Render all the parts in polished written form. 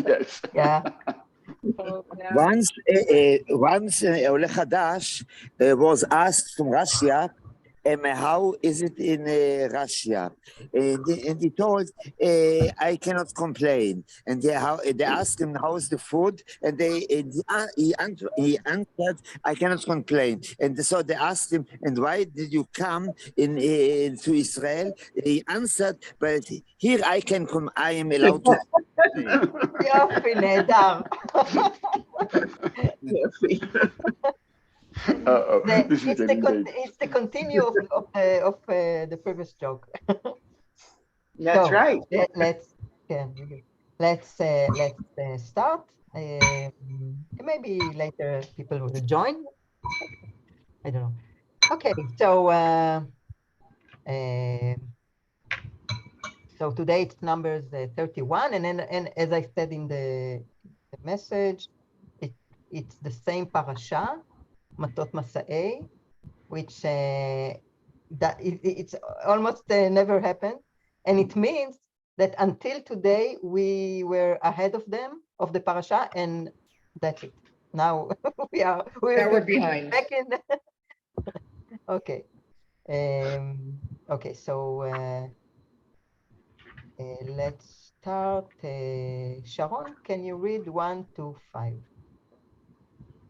Yes. Yeah. Once Ole Hadash was asked from Russia, how is it in Russia? And he told, I cannot complain. And they asked him, how's the food? And he answered, I cannot complain. And so they asked him, and why did you come to Israel? He answered, but here I am allowed to. יופי, נהדר. יופי. It's the continue of the previous joke. That's So, right. let's start. Maybe later people will join. I don't know. Okay, so today it's numbers 31, and as I said in the message, it's the same parasha, Matot Masa'ei, which it's almost never happened, and it means that until today we were ahead of them of the parasha, and that's it. Now we're behind. Back in. Okay. Okay. So let's start. Sharon, can you read 1 to 5?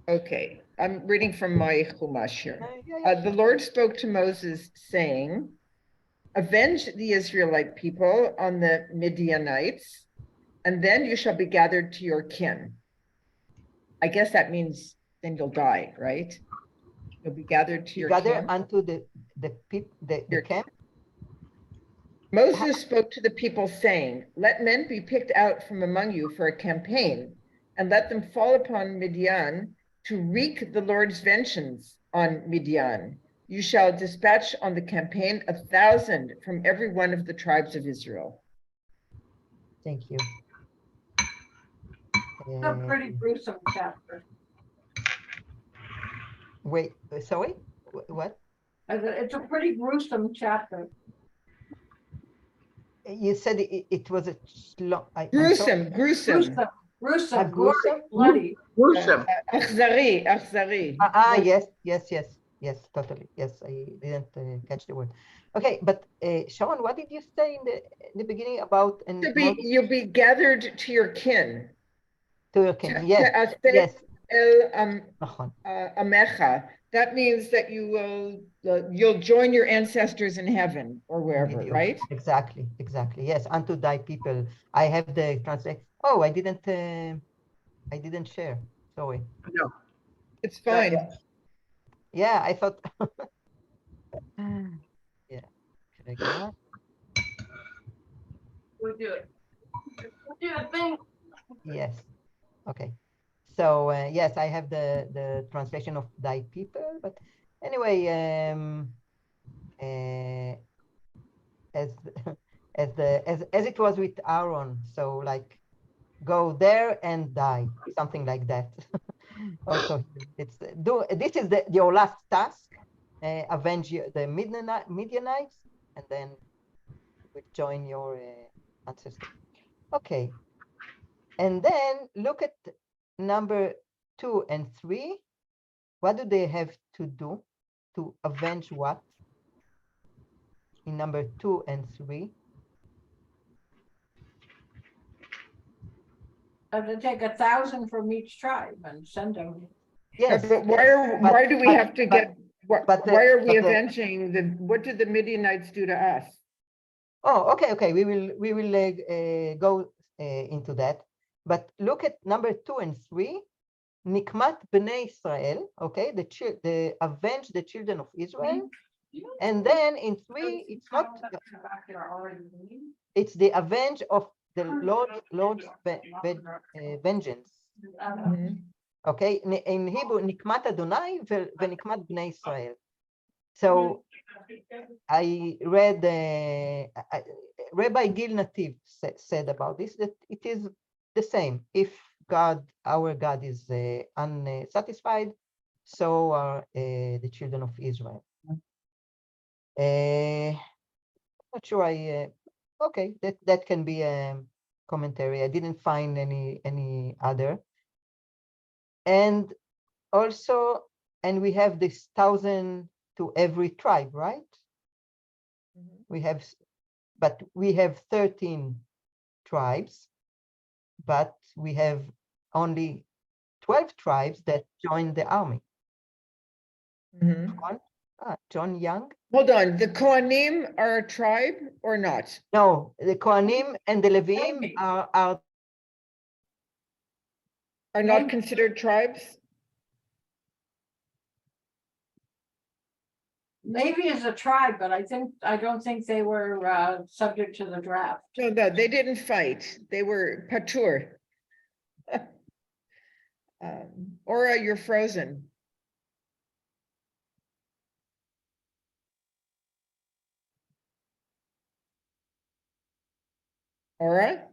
Okay, I'm reading from my Chumash here. Yeah. The Lord spoke to Moses, saying, avenge the Israelite people on the Midianites, and then you shall be gathered to your kin. I guess that means then you'll die, right? You'll be gathered to your Gather kin. unto the camp. Moses spoke to the people, saying, let men be picked out from among you for a campaign, and let them fall upon Midian to wreak the Lord's vengeance on Midian. You shall dispatch on the campaign 1,000 from every one of the tribes of Israel. Thank you. It's a pretty gruesome chapter. Wait, sorry? What? It's a pretty gruesome chapter. You said it was a Gruesome. Gruesome, gruesome? bloody. Gruesome. Achzari. Yes, totally. Yes, I didn't catch the word. Okay, but Sharon, what did you say in the beginning about You'll be gathered to your kin. To your kin, yes. Yes. Amecha. That means that you'll join your ancestors in heaven or wherever, right? Exactly. Yes, unto thy people. I have the translation. Oh, I didn't share. Sorry. No, it's fine. Yeah, I thought. Yeah. Should I go on? We do it. We do a thing. Yes. Okay. So yes, I have the translation of thy people, but anyway, as it was with Aaron, so like go there and die, something like that. Also, this is your last task, avenge the Midianites, and then we join your ancestors. Okay, and then look at number 2 and 3. What do they have to do to avenge what? In number 2 and 3. To take 1,000 from each tribe and send them. Yes. But why do we have to get? Why are we avenging the? What did the Midianites do to us? Oh, okay. We will go into that. But look at number 2 and 3. Nikmat bnei Israel. Okay, the avenge the children of Israel. And then in 3, it's not. It's the avenge of the Lord's vengeance. Okay, in Hebrew, Nikmat Adonai veNikmat bnei Israel. So I read Rabbi Gil Nativ said about this that it is the same. If our God is unsatisfied, so are the children of Israel. Not sure okay, that can be commentary. I didn't find any other. And also, and we have this 1,000 to every tribe, right? We have, but we have 13 tribes, but we have only 12 tribes that joined the army. Mhm. John Young? Hold on, the Kohanim are a tribe or not? No, the Kohanim and the Leviim Maybe. are Are not considered tribes? Levi is a tribe, but I don't think they were subject to the draft. No, no, they didn't fight. They were patur. Ora, you're frozen. Ora?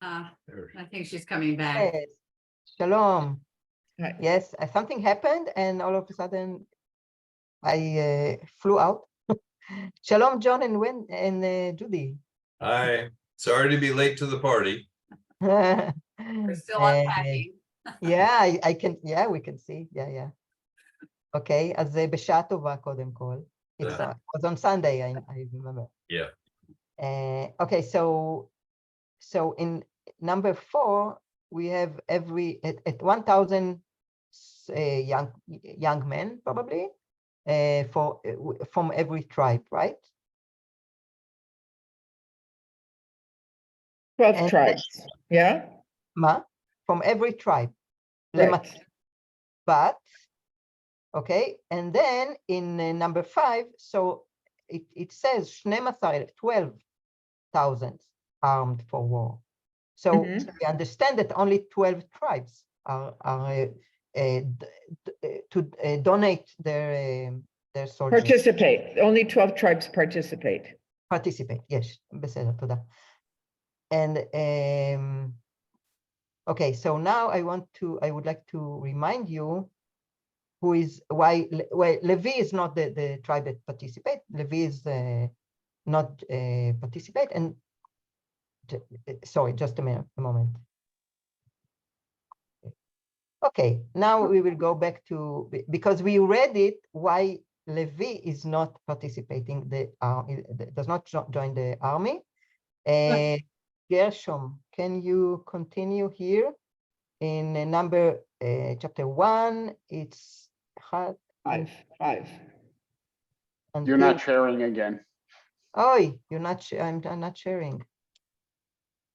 I think she's coming back. yes. Shalom. Hi. Yes, something happened, and all of a sudden I flew out. Shalom, John and Judy. Hi, sorry to be late to the party. We're still unpacking. Yeah, I can, yeah, we can see. Yeah. Okay, אז בשעה טובה קודם כל. It was on Sunday, I remember. Yeah. Okay, so in number 4, we have at 1,000 young men probably from every tribe, right? 12 And tribes, yeah? From every tribe. Right. But, okay, and then in number 5, so it says 12,000 armed for war. So Mhm. we understand that only 12 tribes are to donate their soldiers. Participate. Only 12 tribes participate. Participate, yes. בסדר, תודה. And okay, so now I would like to remind you why Levi is not the tribe that participate. Levi is not participate. And sorry, just a moment. Okay, now we will go back to, because we read it, why Levi is not participating, does not join the army. Gershom, can you continue here in number chapter 1? It's hard. Five. You're not sharing again. Oh, you're not. I'm not sharing.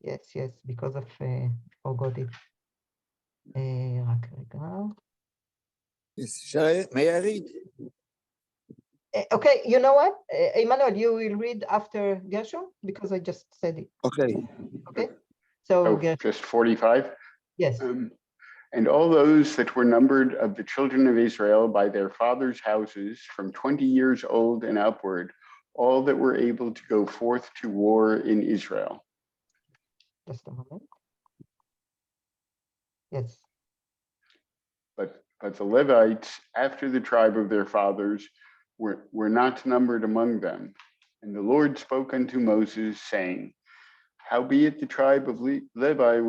Yes, because of forgot it. רק רגע. Yes, may I read? Okay, you know what, Emmanuel, you will read after Gershom because I just said it. Okay. Okay, so Oh, Gershom, just 45. yes. And all those that were numbered of the children of Israel by their fathers' houses from 20 years old and upward, all that were able to go forth to war in Israel. Just a moment. Yes. But the Levites, after the tribe of their fathers, were not numbered among them. And the Lord spoke unto Moses, saying, howbeit the tribe of Levi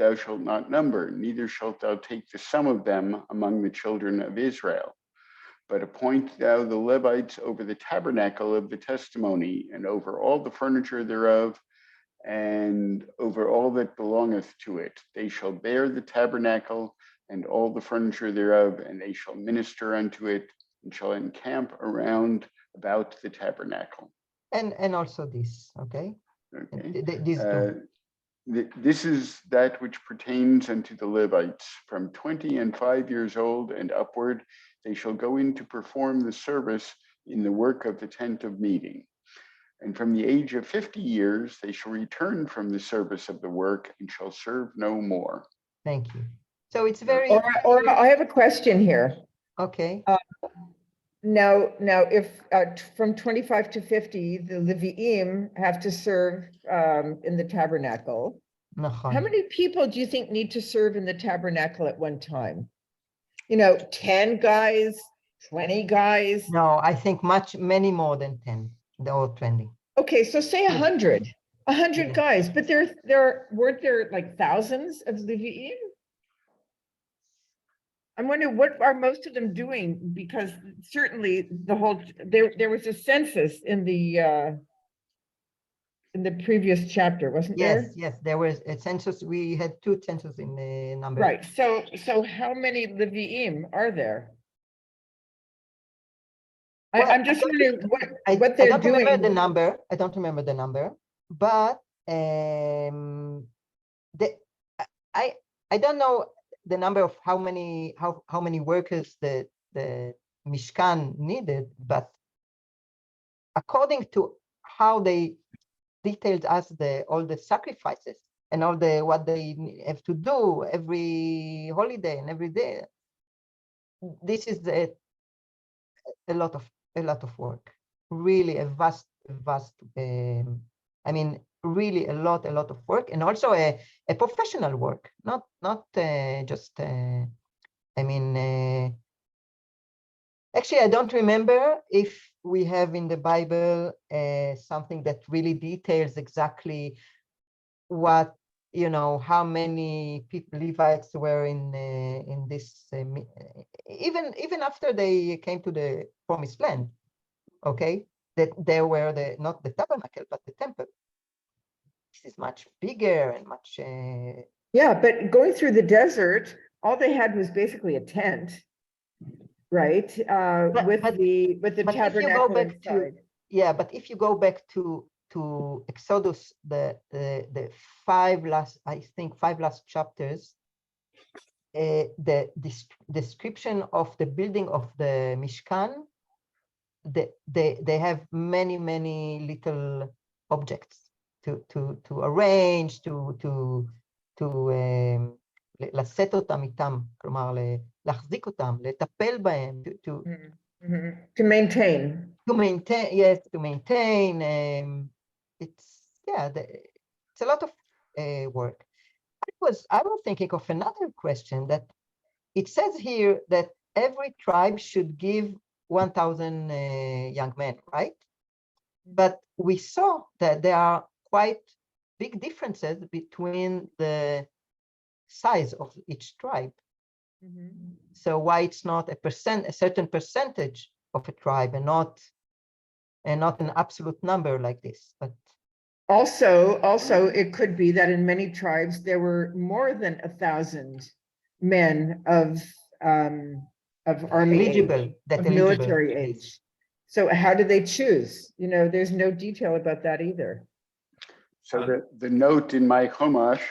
thou shalt not number, neither shalt thou take the sum of them among the children of Israel. But appoint thou the Levites over the tabernacle of the testimony, and over all the furniture thereof, and over all that belongeth to it. They shall bear the tabernacle and all the furniture thereof, and they shall minister unto it, and shall encamp around about the tabernacle. And also this, okay? Okay. These two. This is that which pertains unto the Levites. From 20 and 5 years old and upward, they shall go in to perform the service in the work of the tent of meeting. And from the age of 50 years, they shall return from the service of the work and shall serve no more. Thank you. So it's very Or I have a question here. okay. Now, if from 25 to 50, the Leviim have to serve in the tabernacle. נכון. How many people do you think need to serve in the tabernacle at one time? 10 guys, 20 guys? No, I think many more than 10 or 20. Okay, so say 100. 100 Yeah. guys, but weren't there like thousands of Levi'im? I'm wondering what are most of them doing, because certainly there was a census in the previous chapter, wasn't there? Yes, there was a census. We had 2 census in the number. Right, so how many Levi'im are there? Well, I'm just wondering I what they're don't remember doing. the number. I don't remember the number, but I don't know the number of how many workers the Mishkan needed, but according to how they detailed us all the sacrifices and all what they have to do every holiday and every day, this is a lot of work. Really a vast. I mean, really a lot of work, and also a professional work, not just. I mean, actually, I don't remember if we have in the Bible something that really details exactly what, how many people, Levites, were in this, even after they came to the Promised Land. Okay, that there were not the tabernacle but the temple. This is much bigger and much. Yeah, but going through the desert, all they had was basically a tent, right? With the But if you go tabernacle back inside. but if you go back to Exodus, the 5 last, I think 5 last chapters, the description of the building of the Mishkan, they have many little objects to arrange, לשאת אותם איתם, כלומר להחזיק אותם, לטפל בהם, To maintain. Yes, to maintain. It's a lot of work. I was thinking of another question, that it says here that every tribe should give 1,000 young men, right? But we saw that there are quite big differences between the size of each tribe. So why it's not a certain percentage of a tribe and not an absolute number like this? But also it could be that in many tribes there were more than 1,000 men of army eligible, age, of military age. So how do they choose? There's no detail about that either. So the note in my Chumash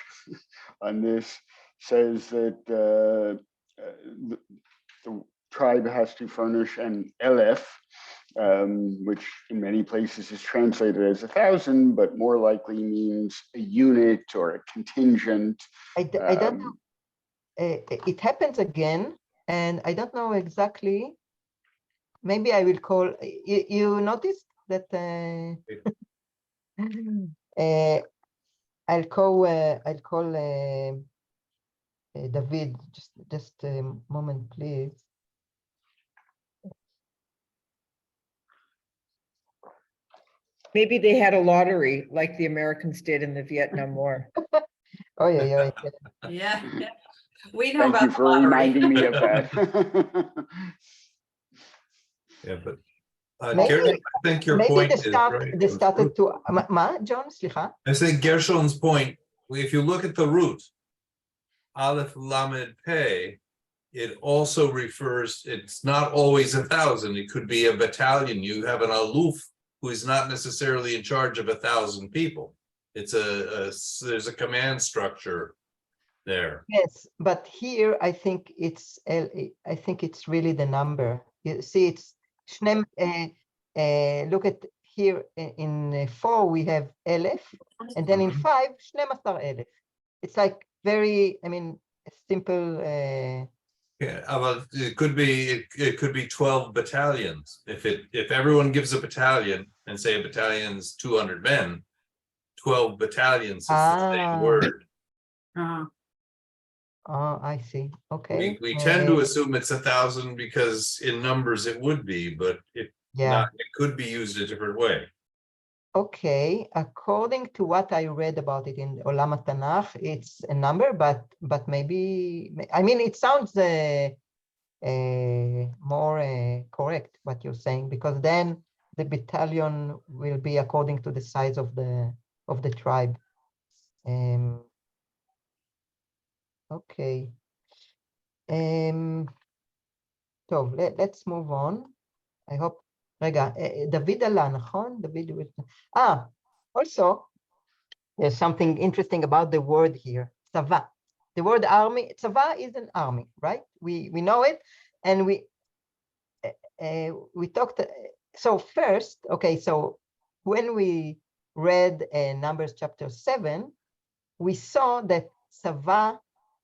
on this says that the tribe has to furnish an elef, which in many places is translated as 1,000, but more likely means a unit or a contingent. I don't know. It happens again, and I don't know exactly. Maybe I will call. You noticed that I'll call David. Just a moment, please. Maybe they had a lottery like the Americans did in the Vietnam War. Oh yeah. Yeah. We know Thank you about for the lottery. reminding me of that. Yeah, but Maybe- Gershon, I think your Maybe point they is right. started to. John, slicha. I think Gershon's point, if you look at the root, Aleph Lamed Pei, it also refers, it's not always 1,000. It could be a battalion. You have an aluf who is not necessarily in charge of 1,000 people. It's there's a command structure there. Yes, but here I think it's really the number. You see, it's shnem. Look at here in 4 we have elef, and then in 5 12,000. It's like very, I mean, simple. Yeah, but it could be 12 battalions. If everyone gives a battalion, and say a battalion's 200 men, 12 battalions is the same word. Uh-huh. Oh, I see. Okay. We tend to assume it's 1,000 because in numbers it would be, but it could be used a different way. Okay, according to what I read about it in Olam HaTanakh, it's a number, but maybe, I mean, it sounds more correct what you're saying, because then the battalion will be according to the size of the tribe. Okay. טוב, let's move on. I hope. רגע, דוד עלה, נכון? Also, there's something interesting about the word here, צבא. The word army, צבא is an army, right? We know it, and we talked. So first, okay, so when we read Numbers chapter 7, we saw that צבא,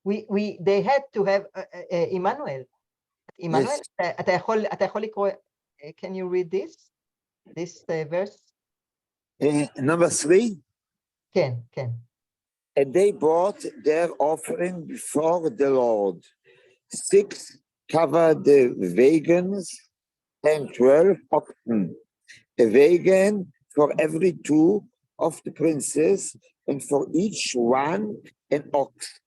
they had to have Emmanuel. Emmanuel, אתה יכול לקרוא, can you read this verse? Number 3. כן. And they brought their offering before the Lord. 6 covered the wagons and 12 oxen. A wagon for every 2 of the princes, and for each one an ox.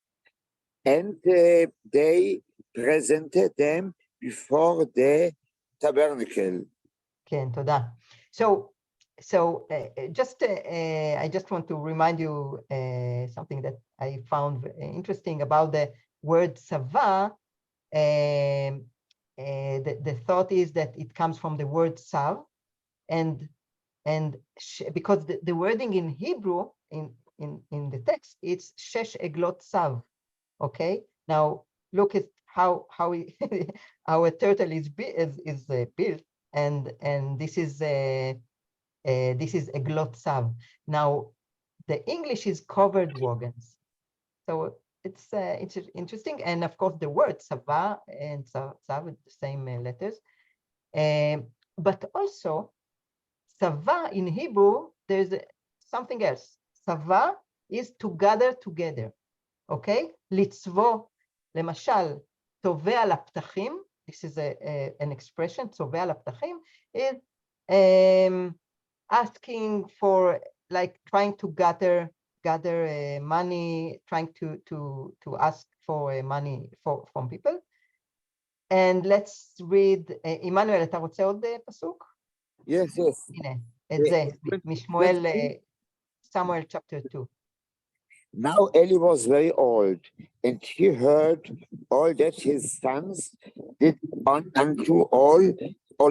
And they presented them before the tabernacle. כן, תודה. So I just want to remind you something that I found interesting about the word צבא. The thought is that it comes from the word sav, and because the wording in Hebrew in the text, it's shesh eglot sav. Okay, now look at how our turtle is built, and this is eglot sav. Now the English is covered wagons, so it's interesting. And of course the word tzava and tzav with the same letters, but also tzava in Hebrew, there's something else. tzava is to gather together. Okay? לצבוא, למשל, צובע על הפתחים, this is an expression, צובע על הפתחים, is asking for, like, trying to gather money, trying to ask for money from people. And let's read, עמנואל, אתה רוצה עוד פסוק? Yes. הנה, את זה, משמואל, Samuel chapter 2. Now Eli was very old, and he heard all that his sons did unto all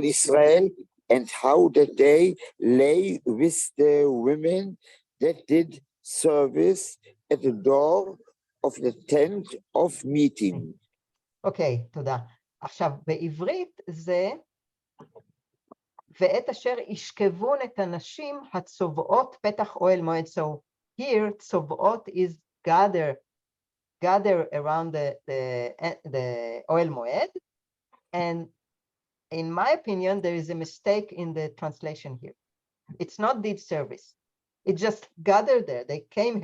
Israel, and how that they lay with the women that did service at the door of the tent of meeting. אוקיי, תודה. עכשיו, בעברית זה, ואת אשר ישכבון את הנשים הצובעות פתח אוהל מועד. So here, צובעות is gather around the oil moed, and in my opinion, there is a mistake in the translation here. It's not did service. It just gathered there. They came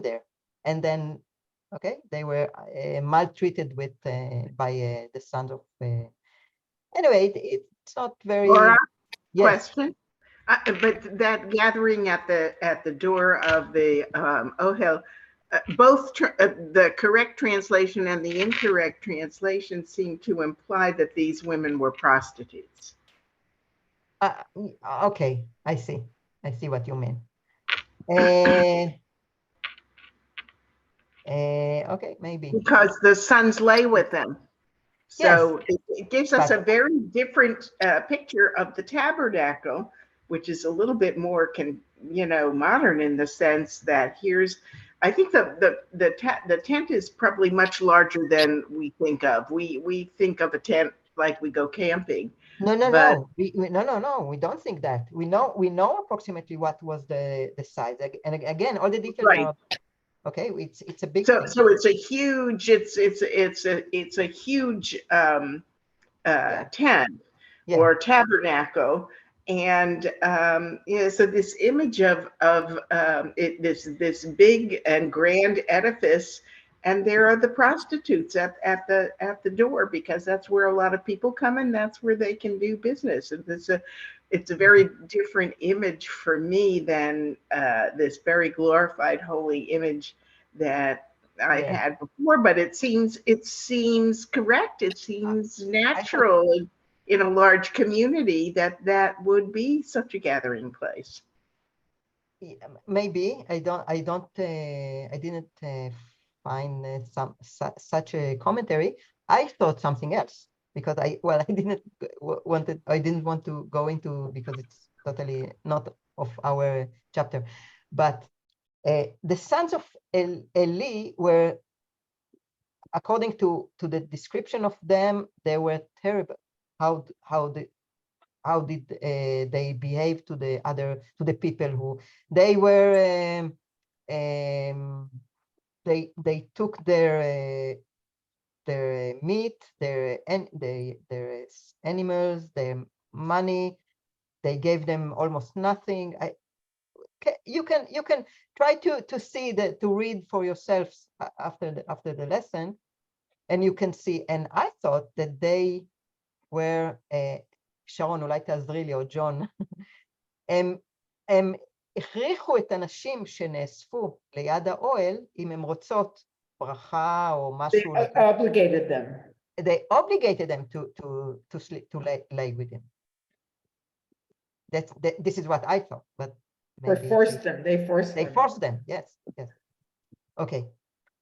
there, and then, okay, they were maltreated by the sons of. Anyway, it's not very. Laura, yes. question. But that gathering at the door of the Ohel, both the correct translation and the incorrect translation seem to imply that these women were prostitutes. Okay, I see what you mean. Okay, maybe. Because the sons lay with them. So yes, it gives us a very different picture of the tabernacle, which is a little bit more modern in the sense that I think the tent is probably much larger than we think of. We think of a tent like we go camping. No. We don't think that. We know approximately what was the size. And again, all the details are okay. It's a big thing. So it's a huge. It's a huge tent or tabernacle. And so this image of this big and grand edifice, and there are the prostitutes at the door, because that's where a lot of people come, and that's where they can do business. And it's it's a very different image for me than this very glorified holy image that I Yeah. had before. But it seems correct. It seems natural in a large community that would be such a gathering place. Maybe I didn't find such a commentary. I thought something else because I didn't want to go into, because it's totally not of our chapter. But the sons of Eli were, according to the description of them, they were terrible. How did they behave to the people who they were? They took their meat, their animals, their money. They gave them almost nothing. You can try to see to read for yourselves after the lesson, and you can see. And I thought that they were, שרון, אולי תעזרי לי, או ג'ון, הם הכריחו את הנשים שנאספו ליד האוהל, אם הן רוצות ברכה או משהו. They obligated them. They obligated them to lay with him. This is what I thought, but Or forced them. They forced them. They forced them. Yes. Okay,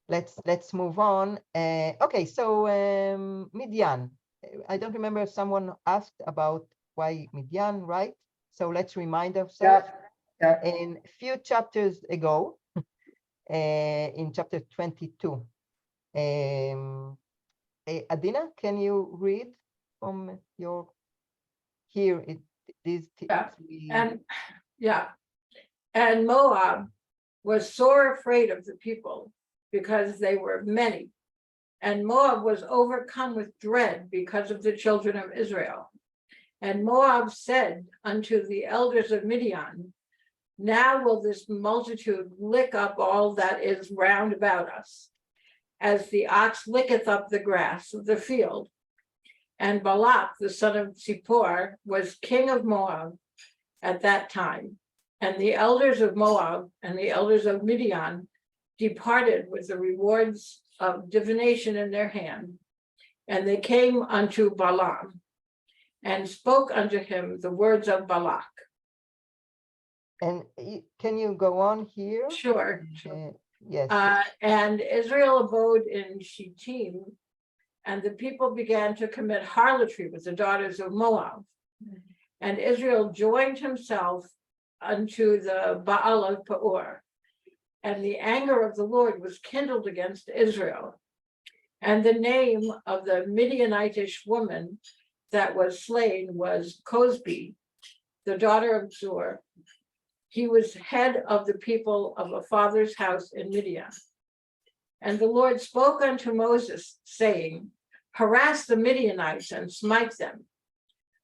let's move on. Okay, so Midian. I don't remember if someone asked about why Midian, right? So let's remind ourselves. Yeah. In a few chapters ago, in chapter 22, Adina, can you read from your here? And Moab was sore afraid of the people because they were many. And Moab was overcome with dread because of the children of Israel. And Moab said unto the elders of Midian, now will this multitude lick up all that is round about us, as the ox licketh up the grass of the field. And Balak, the son of Zippor, was king of Moab at that time. And the elders of Moab and the elders of Midian departed with the rewards of divination in their hand. And they came unto Balaam and spoke unto him the words of Balak. And can you go on here? Sure. Yes. And Israel abode in Shittim, and the people began to commit harlotry with the daughters of Moab. And Israel joined himself unto the Baal of Peor. And the anger of the Lord was kindled against Israel. And the name of the Midianitish woman that was slain was Cosbi, the daughter of Zur. He was head of the people of a father's house in Midian. And the Lord spoke unto Moses, saying, harass the Midianites and smite them,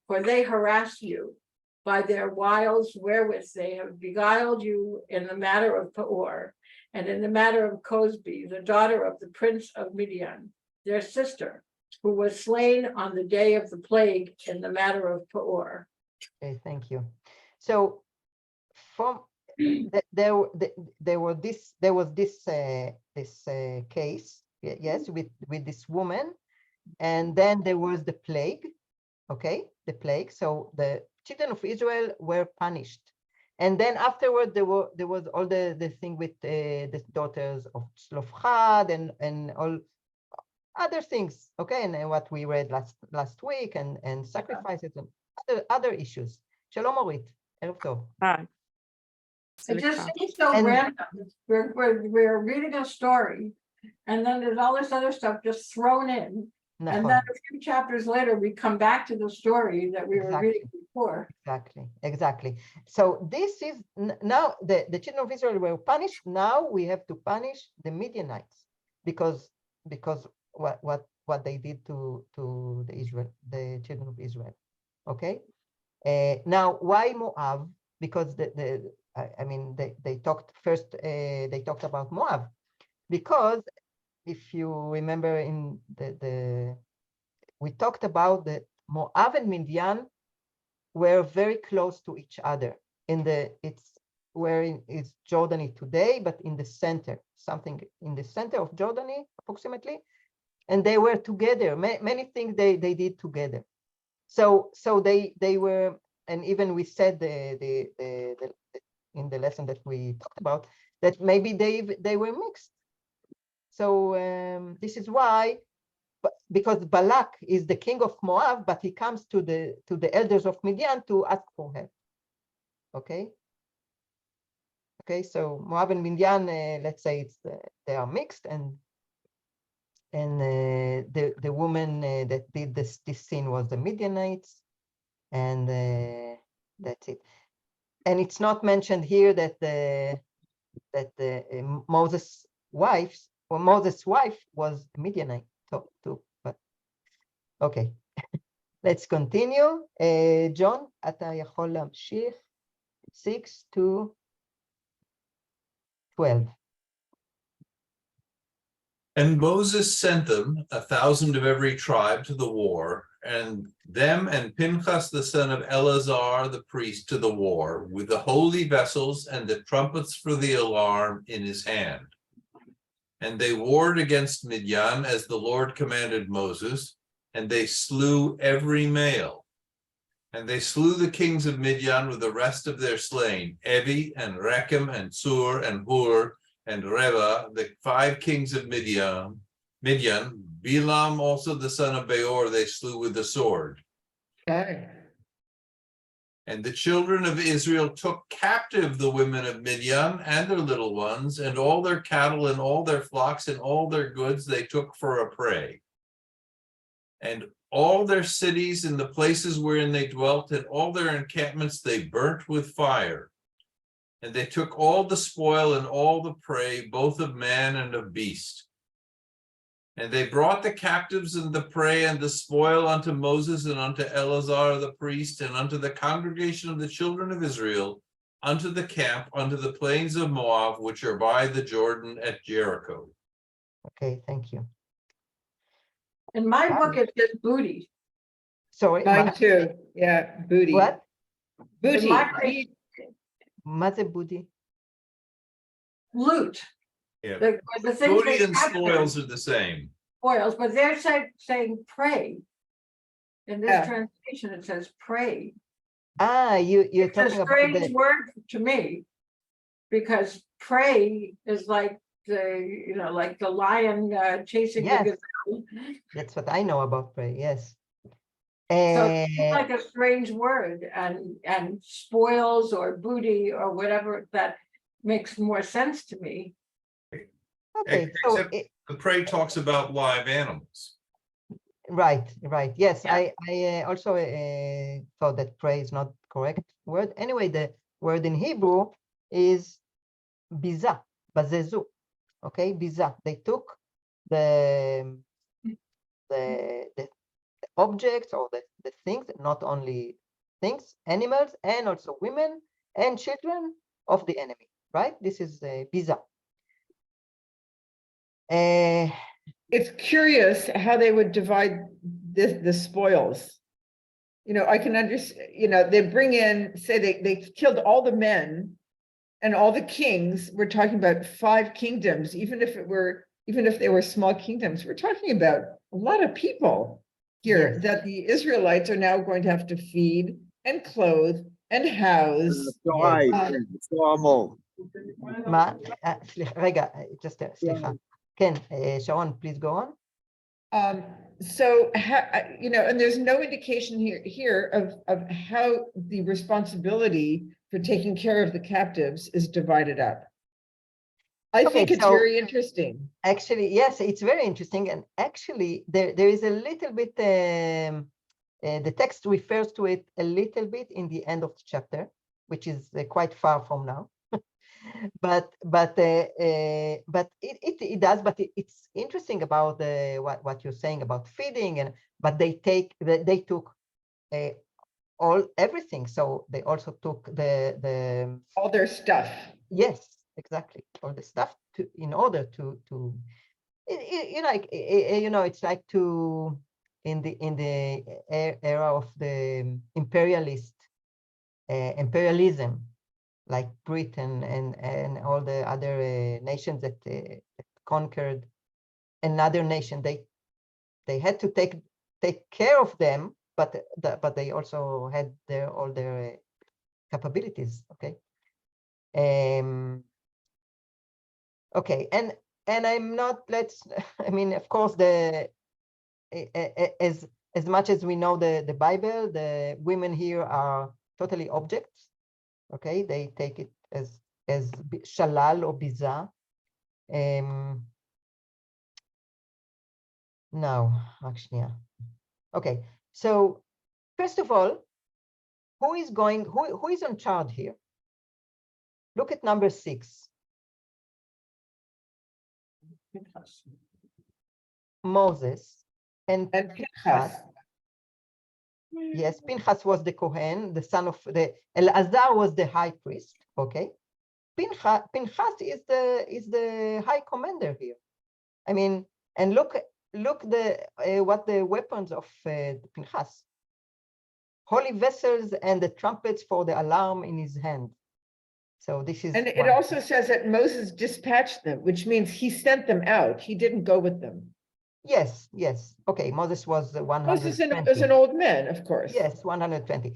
for they harass you by their wiles wherewith they have beguiled you in the matter of Peor, and in the matter of Cosbi, the daughter of the prince of Midian, their sister, who was slain on the day of the plague in the matter of Peor. Okay, thank you. So from there was this case, yes, with this woman, and then there was the plague. Okay, the plague. So the children of Israel were punished, and then afterward there was all the thing with the daughters of Tzlofchad and all other things. Okay, and what we read last week, and sacrifices and other issues. Shalom Orit, Erev Tov. It just seems so random. We're reading a story, and then there's all this other stuff just thrown in. And then a few chapters later, we come back to the story that we were reading before. Exactly. So this is now the children of Israel were punished. Now we have to punish the Midianites because what they did to the children of Israel. Okay. Now why Moab? Because they talked first. They talked about Moab because if you remember in we talked about the Moab and Midian were very close to each other. It's where is Jordani today, but in the center, something in the center of Jordani, approximately. And they were together. Many things they did together. So they were, and even we said in the lesson that we talked about that maybe they were mixed. So this is why, because Balak is the king of Moab, but he comes to the elders of Midian to ask for help. Okay. Okay, so Moab and Midian, let's say they are mixed, and the woman that did this sin was the Midianites, and that's it. And it's not mentioned here that Moses' wife was a Midianite too. But okay, let's continue. John, אתה יכול להמשיך 6 to 12. And Moses sent them 1,000 of every tribe to the war, and them and Pinchas the son of Eleazar the priest to the war, with the holy vessels and the trumpets for the alarm in his hand. And they warred against Midian as the Lord commanded Moses, and they slew every male. And they slew the kings of Midian with the rest of their slain, Evi and Rechem and Sur and Hur, and Reva, the 5 kings of Midian, Bilam also the son of Beor, they slew with the sword. Okay. And the children of Israel took captive the women of Midian and their little ones, and all their cattle and all their flocks and all their goods they took for a prey. And all their cities and the places wherein they dwelt and all their encampments they burnt with fire. And they took all the spoil and all the prey, both of man and of beast. And they brought the captives and the prey and the spoil unto Moses and unto Eleazar the priest and unto the congregation of the children of Israel, unto the camp, unto the plains of Moab, which are by the Jordan at Jericho. Okay, thank you. In my book, it says booty. Sorry, Mine too. Yeah, booty. what? Booty. In my מה זה בודי? loot. Yeah. The things Booty they and capture, spoils are the same. spoils, but they're saying prey. In this Yeah. translation, it says prey. You're It's a talking about strange the, word to me, because prey is like like the lion chasing Yes. the gazelle. that's what I know about prey, yes. So it's like a strange word, and spoils or booty or whatever, that makes more sense to me. Okay, so Except the prey talks about live animals. right, yes, Yeah. I also thought that prey is not correct word. Anyway, the word in Hebrew is biza, bazezu. Okay, biza. They took the objects or the things, not only things, animals, and also women and children of the enemy, right? This is biza. It's curious how they would divide the spoils. I can understand, they bring in, say they killed all the men and all the kings. We're talking about 5 kingdoms, even if they were small kingdoms, we're talking about a lot of people here. Yes. That the Israelites are now going to have to feed and clothe and house. מה? רגע, just סליחה. כן, Sharon, please go on. So, and there's no indication here of how the responsibility for taking care of the captives is divided up. I think it's very interesting. Actually, yes, it's very interesting. And actually, there is a little bit, the text refers to it a little bit in the end of the chapter, which is quite far from now. but it does. But it's interesting about what you're saying about feeding, but they took everything. So they also took the all their stuff. Yes, exactly, all the stuff in order to it's like to in the era of the imperialist imperialism, like Britain and all the other nations that conquered another nation. They had to take care of them, but they also had all their capabilities. Okay. Okay, and I'm not. I mean, of course, as much as we know the Bible, the women here are totally objects. Okay, they take it as shalal or biza. Now, actually, okay. So first of all, who is on charge here? Look at number 6. Moses and Pinchas. Yes, Pinchas was the Kohen, the son of Elazar was the high priest. Okay, Pinchas is the high commander here. I mean, and look what the weapons of Pinchas: holy vessels and the trumpets for the alarm in his hand. So this is. And it also says that Moses dispatched them, which means he sent them out. He didn't go with them. Yes. Okay, Moses was 120. Moses is an old man, of course. Yes, 120.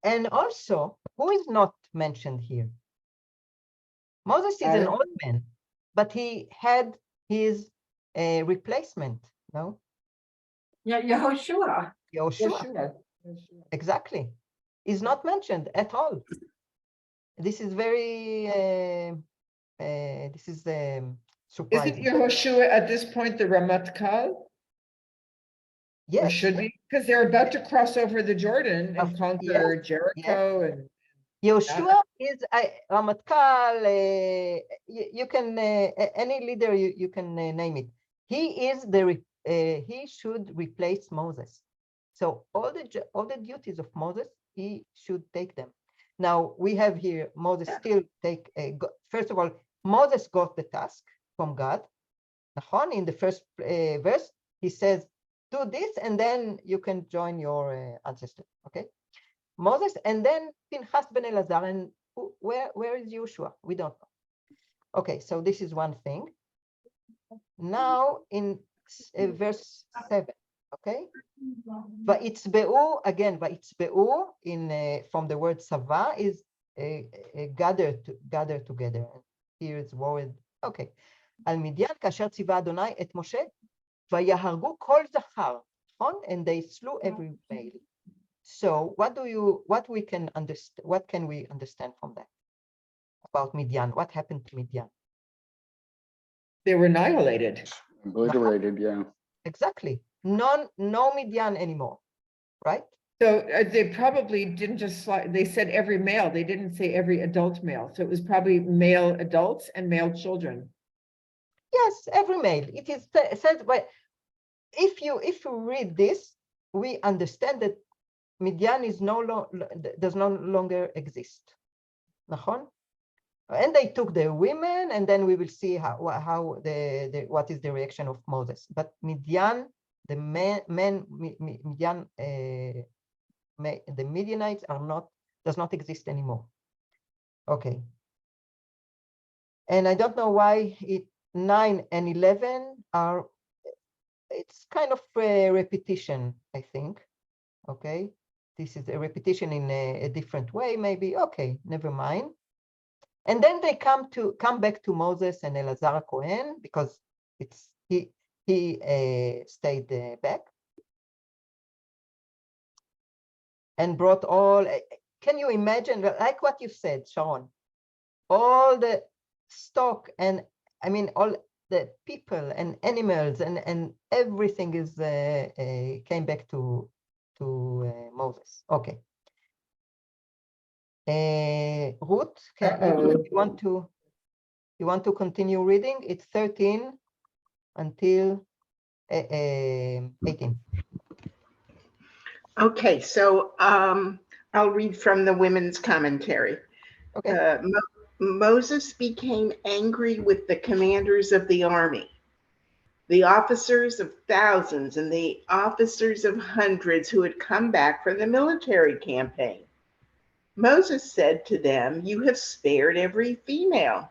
And also, who is not mentioned here? Moses is an old man, but he had his replacement, no? Yeah, Yehoshua. Yoshua. Exactly. Is not mentioned at all. This is very, surprising. Isn't Yehoshua at this point the Ramatkal? Yes. Or should be, because they're about to cross over the Jordan and conquer Jericho. And Yehoshua is Ramatkal. You can any leader you can name it. He is he should replace Moses. So all the duties of Moses, he should take them. Now we have here Moses still take first of all, Moses got the task from God. In the first verse, he says, do this and then you can join your ancestor. Okay, Moses, and then Pinchas ben Elazar, and where is Joshua? We don't know. Okay, so this is one thing. Now in verse 7, okay, Vaitzbe'u, again, Vaitzbe'u in from the word sava is gather together. Here it's word. Okay. Al Midian kasher tziva Adonai et Moshe vayahargu kol zachar, and they slew every male. So what we can understand? What can we understand from that about Midian? What happened to Midian? they were annihilated. Obliterated, yeah. Exactly. No Midian anymore, right? So they probably didn't just, they said every male, they didn't say every adult male. So it was probably male adults and male children. Yes, every male. It is said, but if you read this, we understand that Midian is does no longer exist. And they took the women, and then we will see what is the reaction of Moses. But Midian, the Midian, the Midianites does not exist anymore. Okay. And I don't know why 9 and 11 are. It's kind of a repetition, I think. Okay, this is a repetition in a different way, maybe. Okay, never mind. And then they come back to Moses and Elazar Cohen because he stayed back and brought all. Can you imagine, like what you said, Sharon? All the stock and I mean all the people and animals and everything is came back to Moses. Okay. Ruth, you want to continue reading? It's 13 until 18. Okay, so I'll read from the women's commentary. Okay. Moses became angry with the commanders of the army, the officers of thousands and the officers of hundreds who had come back from the military campaign. Moses said to them, "You have spared every female."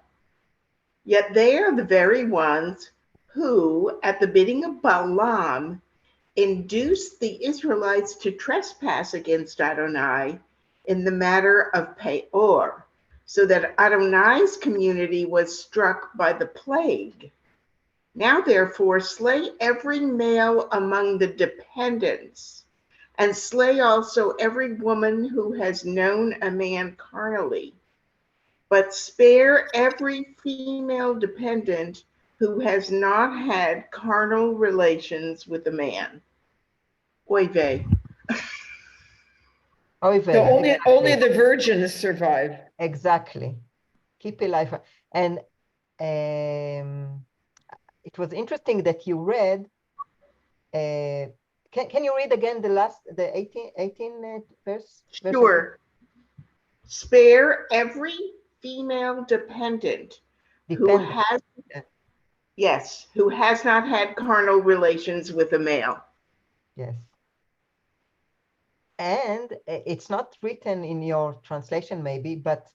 Yet they are the very ones who, at the bidding of Balaam, induced the Israelites to trespass against Adonai in the matter of Peor, so that Adonai's community was struck by the plague. Now, therefore, slay every male among the dependents, and slay also every woman who has known a man carnally, but spare every female dependent who has not had carnal relations with a man. Oy vey. Oy So vey, only the virgins survive. exactly. Keep alive. And it was interesting that you read. Can you read again the 18 verse? Sure. Spare every female dependent who has, yes, who has not had carnal relations with a male. Yes. And it's not written in your translation, maybe, but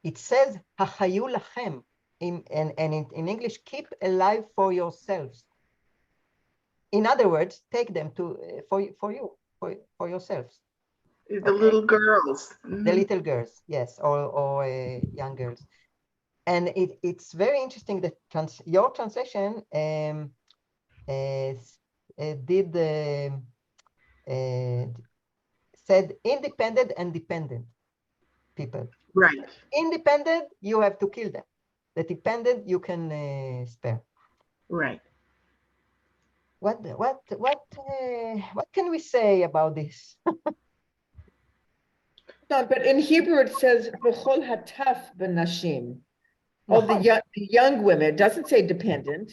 it says "Hachayu lachem," and in English, keep alive for yourselves. In other words, take them to for yourselves. The little girls. The little girls, yes, or young girls. And it's very interesting that your translation said independent and dependent people. Right. Independent, you have to kill them. The dependent, you can spare. Right. What can we say about this? No, but in Hebrew it says "V'chol hataf b'nashim." All the young women. It doesn't say dependent.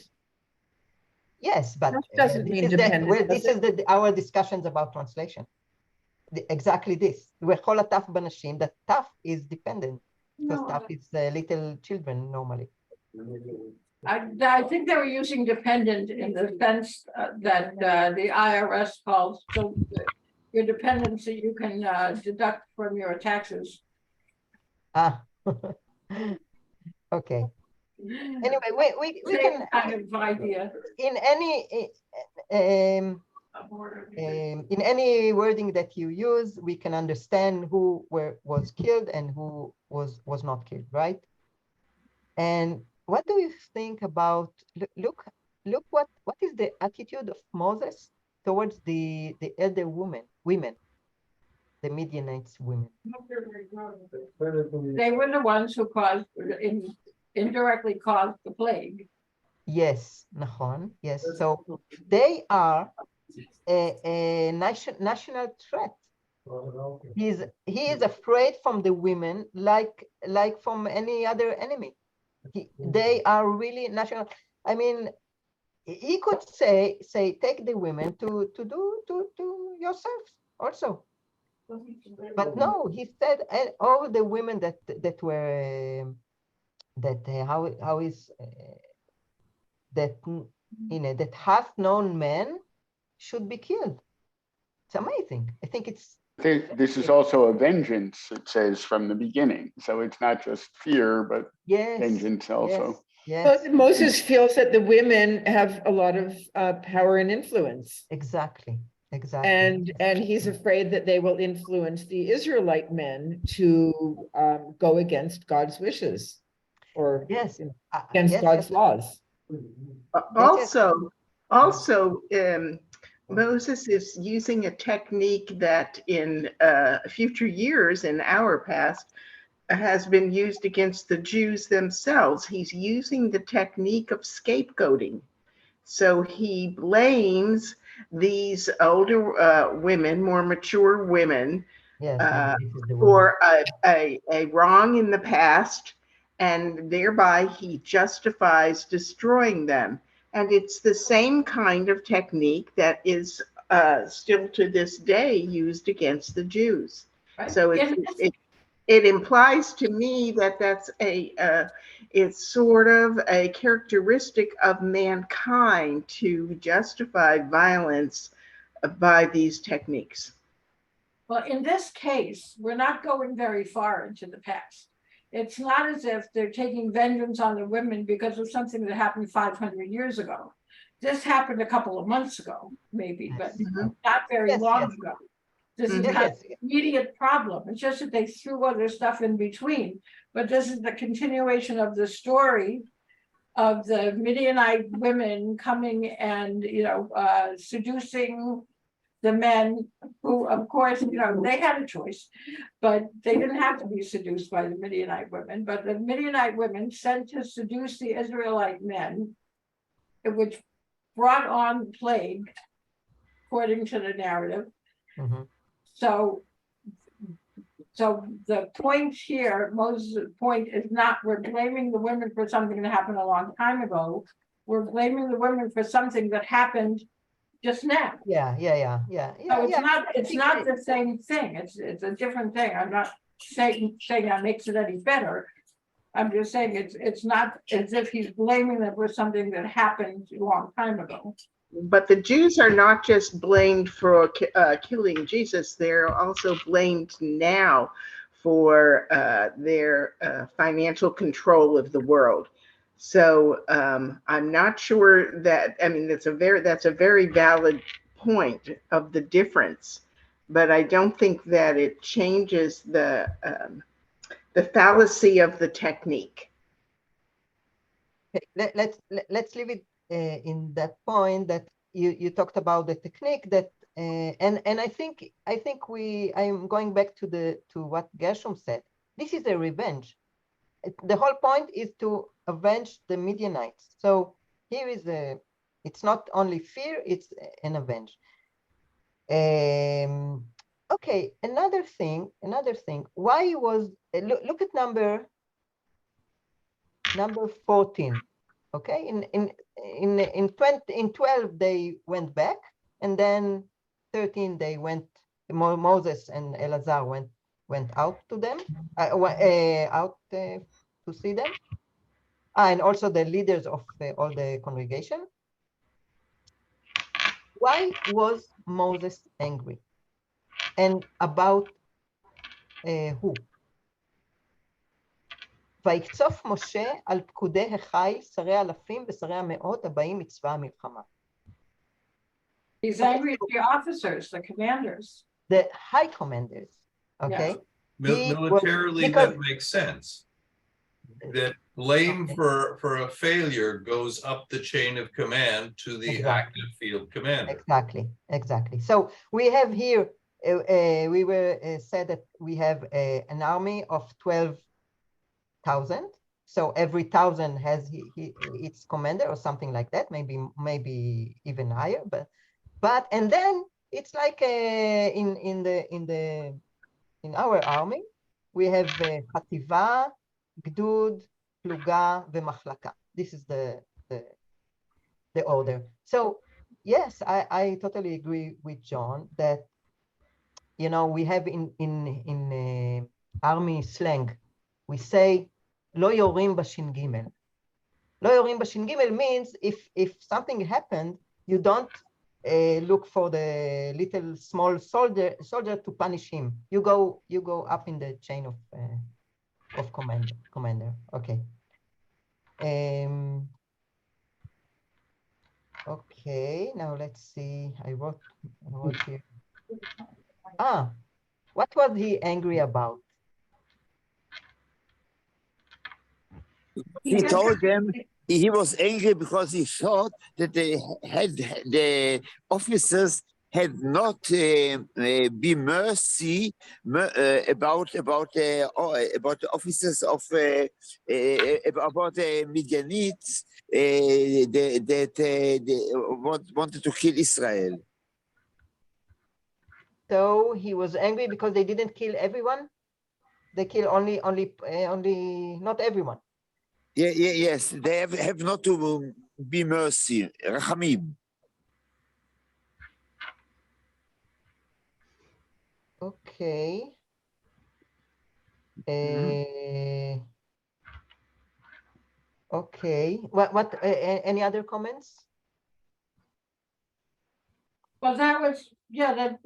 Yes, but That doesn't mean dependent. This is our discussions about translation. Exactly this. V'chol hataf b'nashim. The taf is dependent because taf is little children normally. I think they were using dependent in the sense that the IRS calls so your dependents that you can deduct from your taxes. Ah, okay. Anyway, we can kind of idea. In any wording that you use, we can understand who was killed and who was not killed, right? And what do you think about look what is the attitude of Moses towards the elder women, the Midianites women? They were the ones who indirectly caused the plague. Yes, Nahon. Yes, so they are a national threat. He is afraid from the women like from any other enemy. They are really national. I mean, he could say take the women to yourselves also. But no, he said all the women that were how is that that half known men should be killed. It's amazing. I think it's. This is also a vengeance, it says from the beginning. So it's not just fear, but vengeance also. Yes. Well, Moses feels that the women have a lot of power and influence. Exactly. And he's afraid that they will influence the Israelite men to go against God's wishes or against God's laws. Also, Moses is using a technique that in future years in our past has been used against the Jews themselves. He's using the technique of scapegoating. So he blames these older women, more mature women, for a wrong in the past, and thereby he justifies destroying them. And it's the same kind of technique that is still to this day used against the Jews. Right. So it implies to me that that's it's sort of a characteristic of mankind to justify violence by these techniques. Well, in this case, we're not going very far into the past. It's not as if they're taking vengeance on the women because of something that happened 500 years ago. This happened a couple of months ago, maybe, but not very Yes, long yes. ago. This is Mhm. not Yes, an immediate problem. It's just that they threw other stuff in between. But this is the continuation of the story of the Midianite women coming and, seducing the men who, of course, they had a choice, but they didn't have to be seduced by the Midianite women. But the Midianite women sent to seduce the Israelite men, which brought on plague, according to the narrative. Mhm. So the point here, Moses' point is not we're blaming the women for something that happened a long time ago. We're blaming the women for something that happened just now. Yeah. So it's I think not the same thing. It's a different thing. I'm not saying that makes it any better. I'm just saying it's not as if he's blaming them for something that happened a long time ago. But the Jews are not just blamed for killing Jesus, they're also blamed now for their financial control of the world. So I'm not sure that, I mean, that's a very valid point of the difference, but I don't think that it changes the fallacy of the technique. let's leave it in that point that you talked about the technique that and I think I'm going back to what Gershom said. This is a revenge. The whole point is to avenge the Midianites. So here is it's not only fear, it's an avenge. Okay, another thing. Why was look at number 14? Okay, in 12 they went back, and then 13 they went. Moses and Elazar went out to them, out to see them, and also the leaders of all the congregation. Why was Moses angry? And about who? ויקצוף משה על פקודי החיל, שרי אלפים ושרי המאות הבאים מצבא המלחמה. He's angry at the officers, the commanders. The high commanders, okay? Militarily, that makes sense. That blame for a failure goes up the chain of command to the active field commander. Exactly. So we have here, we were said that we have an army of 12,000. So every 1,000 has its commander or something like that, maybe even higher. But and then it's like in our army we have חטיבה, גדוד, פלוגה ומחלקה. This is the order. So yes, I totally agree with John that we have in army slang, we say לא יורים בש"ג. לא יורים בש"ג means if something happened, you don't look for the little small soldier to punish him. You go up in the chain of commander. Okay. Okay, now let's see. I wrote here. What was he angry about? He told them he was angry because he thought that the officers had not be mercy about the officers of about the Midianites that wanted to kill Israel. So he was angry because they didn't kill everyone. They kill only not everyone. Yes, they have not to be mercy, rachamim. Okay. Okay. What? Any other comments? Well, that was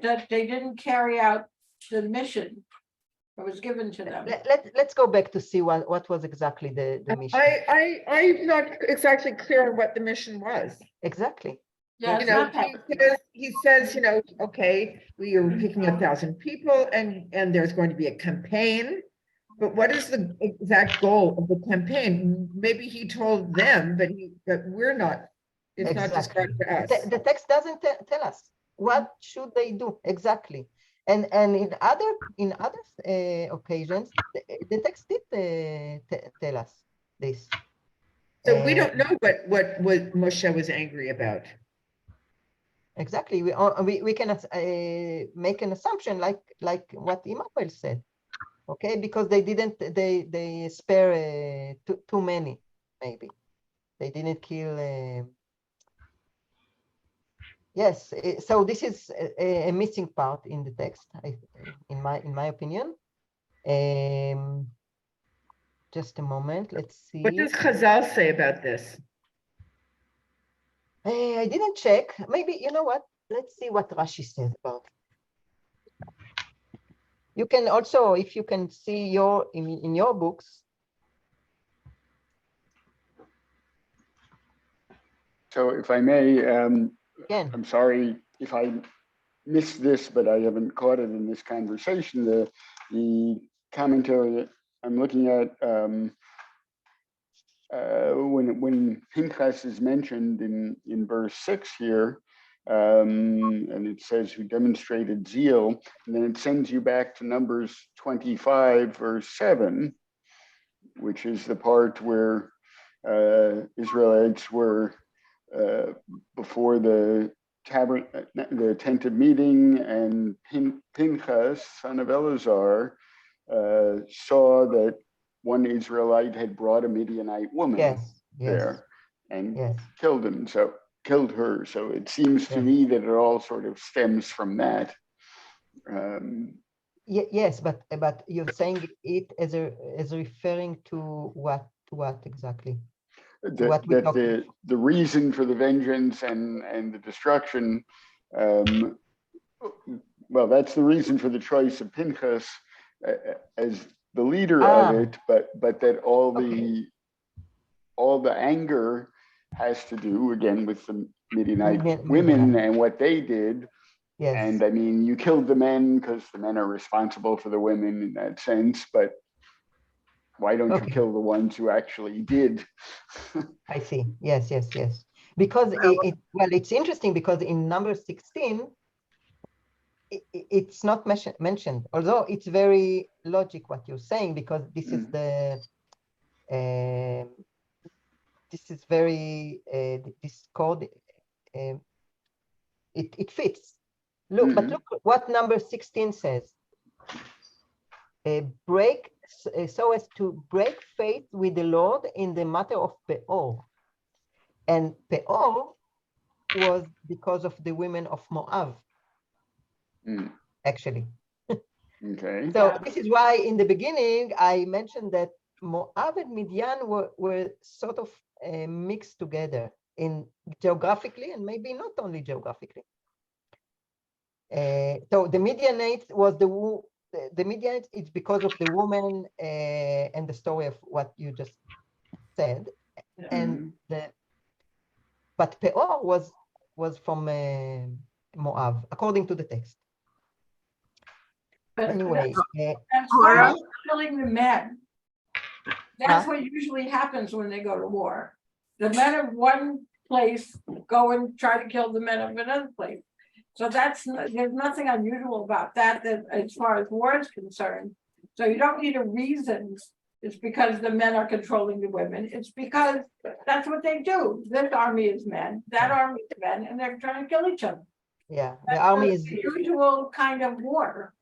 that they didn't carry out the mission that was given to them. Let's go back to see what was exactly the mission. I'm not exactly clear on what the mission was. Exactly. Yeah, You it's know, not that. he says, you know, okay, we are picking 1,000 people and there's going to be a campaign. But what is the exact goal of the campaign? Maybe he told them, but we're not, it's not described to us. The text doesn't tell us what should they do exactly. And in other occasions, the text did tell us this. So we don't know what Moshe was angry about. Exactly. We can make an assumption like what Emmanuel said. Okay, because they spare too many, maybe. They didn't kill. Yes, so this is a missing part in the text, in my opinion. Just a moment, let's see. What does Chazal say about this? I didn't check. Maybe, you know what? Let's see what Rashi says about it. You can also, if you can see in your books. So if I may, Again. I'm sorry if I missed this, but I haven't caught it in this conversation. The commentary that I'm looking at, when Pinchas is mentioned in verse 6 here, and it says who demonstrated zeal, and then it sends you back to Numbers 25, verse 7, which is the part where Israelites were before the tent of meeting, and Pinchas, son of Eleazar, saw that one Israelite had brought a Midianite woman there and killed her. So it seems to me that it all sort of stems from that. Yes, but you're saying it as referring to what exactly? The reason for the vengeance and the destruction, well, that's the reason for the choice of Pinchas as the leader of it, but that all the anger has to do again with the Midianite women and what they did. Yes. And I mean, you killed the men because the men are responsible for the women in that sense, but why don't you kill the ones who actually did? I see. Yes. Because it's interesting because in number 16, it's not mentioned, although it's very logic what you're saying, because this is this code, it fits. Look, but look what number 16 says. So as to break faith with the Lord in the matter of Peor. And Peor was because of the women of Moab, actually. Okay. So this is why in the beginning I mentioned that Moab and Midian were sort of mixed together in geographically and maybe not only geographically. So the Midianites was the Midianites, it's because of the woman and the story of what you just said, and but Peor was from Moab, according to the text. But anyway, as far as killing the men, that's what usually happens when they go to war. The men of one place go and try to kill the men of another place. So there's nothing unusual about that as far as war is concerned. So you don't need a reason. It's because the men are controlling the women. It's because that's what they do. This army is men, that army is men, and they're trying to kill each other. Yeah, that's the army is the usual kind of war.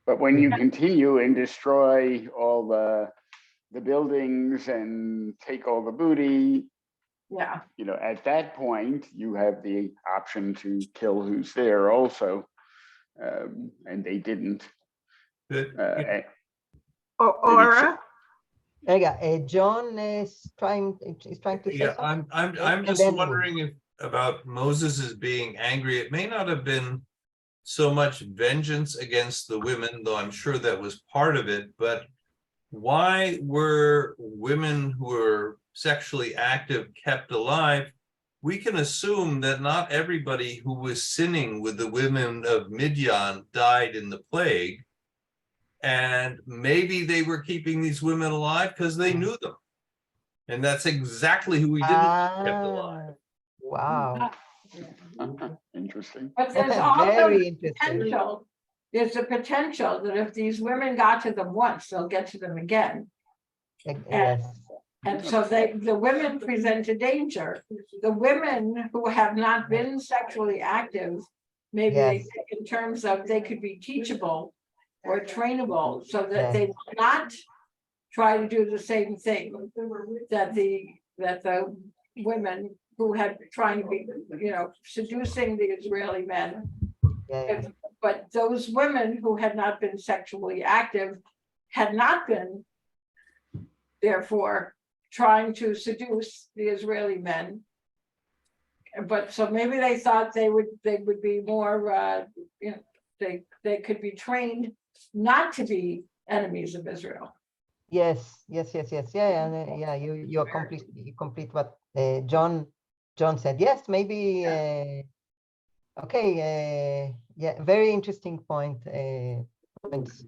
But when you continue and destroy all the buildings and take all the booty, you know, at that point you have the option to kill who's there also, and they didn't. John is trying to say something. I'm just wondering about Moses being angry. It may not have been so much vengeance against the women, though I'm sure that was part of it, but why were women who were sexually active kept alive? We can assume that not everybody who was sinning with the women of Midian died in the plague. And maybe they were keeping these women alive because they knew them. And that's exactly who we didn't kept alive. Wow. Interesting. But there's also Very the interesting. potential, there's a potential that if these women got to them once, they'll get to them again. Yes. And so the women present a danger. The women who have not been sexually active, maybe they Yes. think in terms of they could be teachable or trainable so that Yes. they will not try to do the same thing that the women who had trying to be, seducing the Israeli men. Yeah. But those women who had not been sexually active had not been, therefore, trying to seduce the Israeli men. But so maybe they thought they would be more, they could be trained not to be enemies of Israel. Yes. Yeah. You complete what John said. Yes, maybe. Okay. Yeah, very interesting point. Points.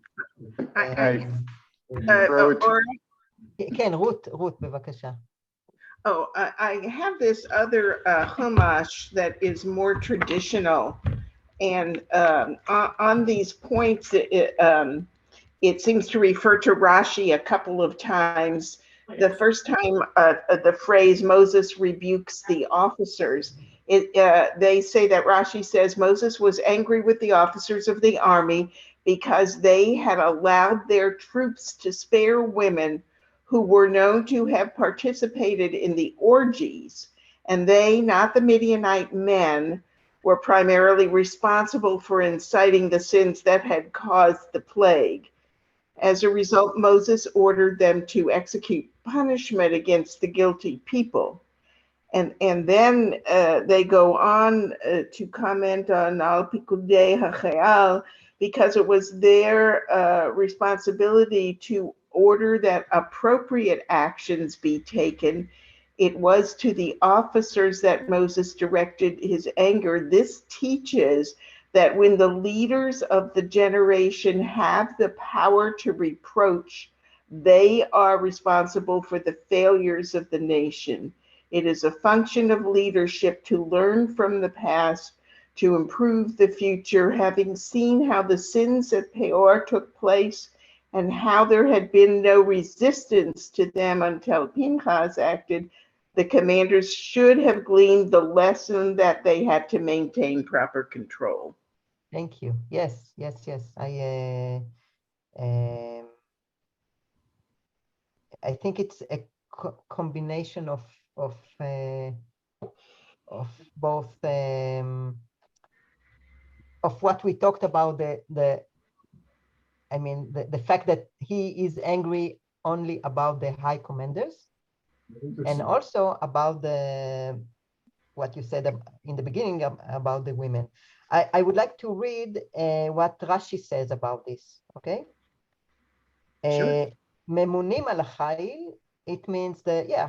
Throw it to- Or כן, רות, בבקשה. I have this other Chumash that is more traditional, and on these points, it seems to refer to Rashi a couple of times. The first time the phrase Moses rebukes the officers, they say that Rashi says Moses was angry with the officers of the army because they had allowed their troops to spare women who were known to have participated in the orgies, and they, not the Midianite men, were primarily responsible for inciting the sins that had caused the plague. As a result, Moses ordered them to execute punishment against the guilty people. And then they go on to comment on Al Pikudei HaChayal, because it was their responsibility to order that appropriate actions be taken. It was to the officers that Moses directed his anger. This teaches that when the leaders of the generation have the power to reproach, they are responsible for the failures of the nation. It is a function of leadership to learn from the past, to improve the future. Having seen how the sins at Peor took place and how there had been no resistance to them until Pinchas acted, the commanders should have gleaned the lesson that they had to maintain proper control. Thank you. Yes. I think it's a combination of both of what we talked about, the fact that he is angry only about the high commanders, and also about what you said in the beginning about the women. I would like to read what Rashi says about this, okay? Sure. ממונים על החיל, it means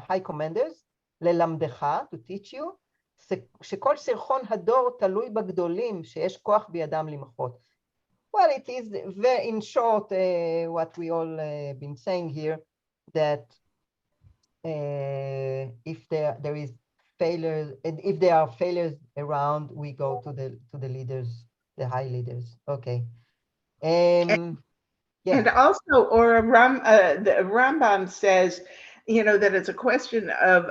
high commanders, ללמדך, to teach you, שכל סרחון הדור תלוי בגדולים שיש כוח בידם למחות. Well, it is very, in short, what we all been saying here, that if there is failures, and if there are failures around, we go to the leaders, the high leaders. Okay. And also, or the Rambam says, that it's a question of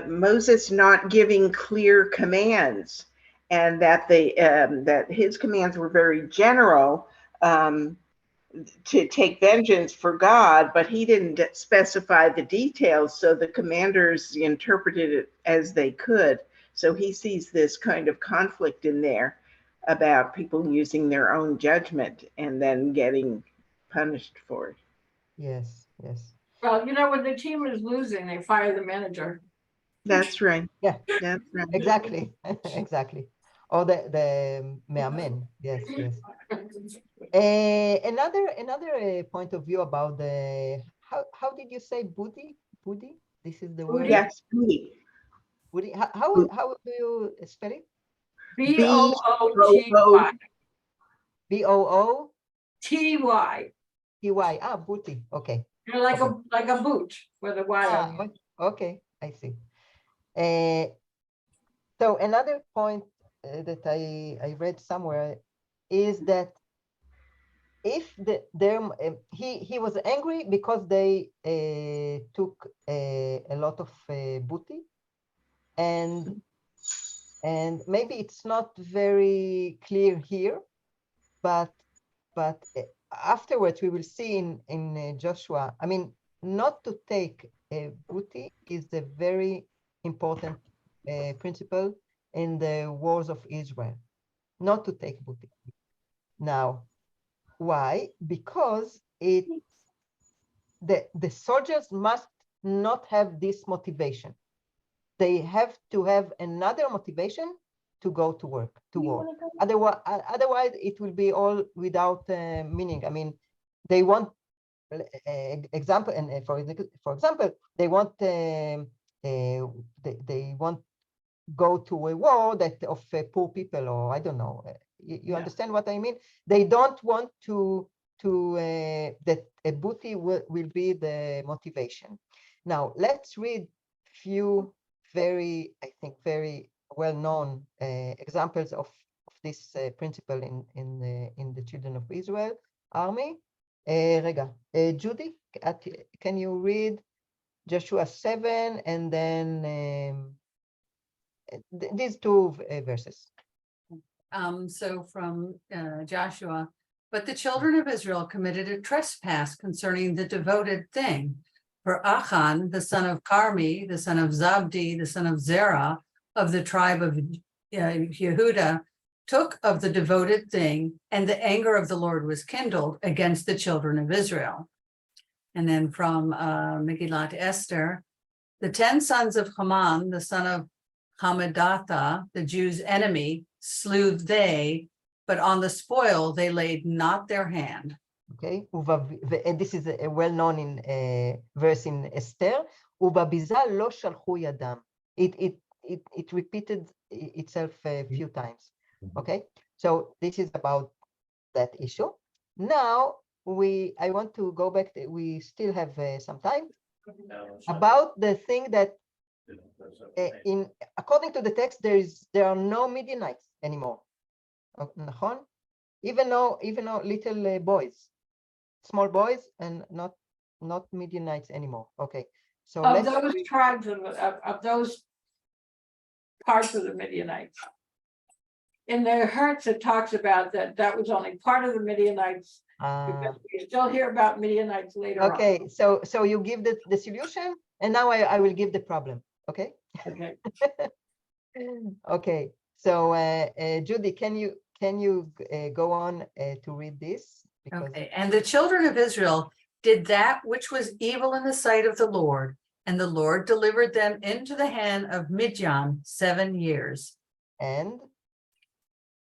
Moses not giving clear commands, and that that his commands were very general, to take vengeance for God, but he didn't specify the details, so the commanders interpreted it as they could. So he sees this kind of conflict in there about people using their own judgment and then getting punished for it. Yes. Well, when the team is losing, they fire the manager. That's right. Yeah. That's right. Exactly. Exactly. or the me'amen. Yes, yes. Another point of view about the how did you say booty? Booty? This is the word. Yes, booty. Booty. How do you spell it? BOOTY. BOOTY. TY. Ah, booty. Okay. You're like a boot with a Y on Ah, it. okay. I see. So another point that I read somewhere is that if he was angry because they took a lot of booty, and maybe it's not very clear here, but afterwards we will see in Joshua. I mean, not to take booty is a very important principle in the wars of Israel. Not to take booty. Now, why? Because the soldiers must not have this motivation. They have to have another motivation to go to work, to war. Otherwise, it will be all without meaning. I mean, they want example, and for example, they want they want go to a war that of poor people, or I don't know. You understand what I mean? They don't want to that a booty will be the motivation. Now let's read few very, I think, very well-known examples of this principle in the children of Israel army. Judy, can you read Joshua 7 and then these two verses? So from Joshua, but the children of Israel committed a trespass concerning the devoted thing. For Achan, the son of Carmi, the son of Zabdi, the son of Zerah, of the tribe of Yehuda, took of the devoted thing, and the anger of the Lord was kindled against the children of Israel. And then from Megillat Esther, the 10 sons of Haman, the son of Hamadatha, the Jews' enemy, slew they, but on the spoil they laid not their hand. Okay, and this is a well-known in verse in Esther. Ubabiza lo shalchu yadam. It repeated itself a few times. Okay, so this is about that issue. Now I want to go back. We still have some time about the thing that according to the text there are no Midianites anymore. Even though little boys, small boys, and not Midianites anymore. Okay, so Of those tribes of those parts of the Midianites. In their hearts, it talks about that was only part of the Midianites. Because we still hear about Midianites later on. Okay, so you give the solution, and now I will give the problem. Okay. Okay. Okay. So Judy, can you go on to read this? Because... Okay, and the children of Israel did that which was evil in the sight of the Lord, and the Lord delivered them into the hand of Midian 7 years. And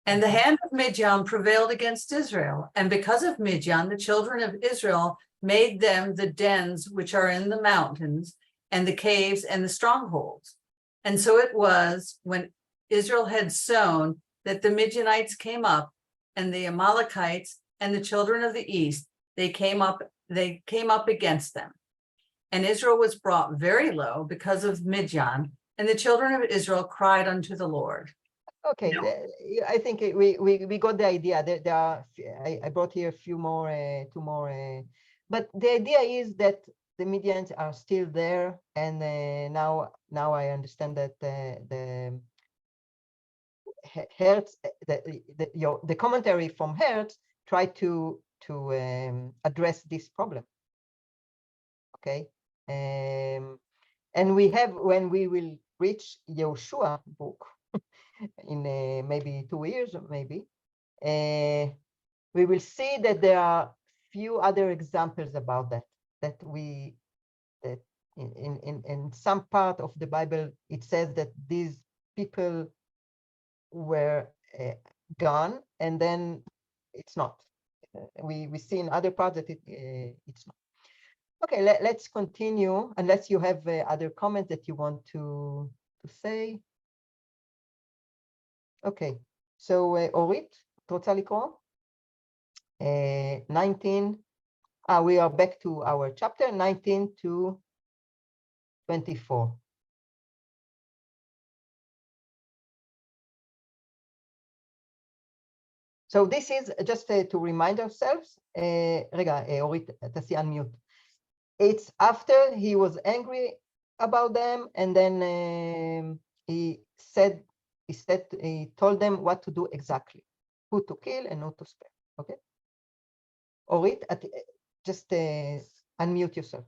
the hand of Midian prevailed against Israel, and because of Midian, the children of Israel made them the dens which are in the mountains, and the caves and the strongholds. And so it was, when Israel had sown, that the Midianites came up, and the Amalekites and the children of the east, they came up against them. And Israel was brought very low because of Midian, and the children of Israel cried unto the Lord. Okay, I think we got the idea. There are, I brought here a few more, two more, but the idea is that the Midianites are still there, and now I understand that the Hertz, the commentary from Hertz tried to address this problem. Okay, and we have, when we will reach Yehoshua book in maybe 2 years, maybe we will see that there are few other examples about that in some part of the Bible it says that these people were gone, and then it's not. We see in other parts that it's not. Okay, let's continue, unless you have other comments that you want to say. Okay, so אורית, את רוצה לקרוא? 19, we are back to our chapter 19 to 24. So this is just to remind ourselves, רגע, אורית, תעשי unmute. It's after he was angry about them, and then he told them what to do exactly, who to kill and who to spare. Okay, Orit, just unmute yourself.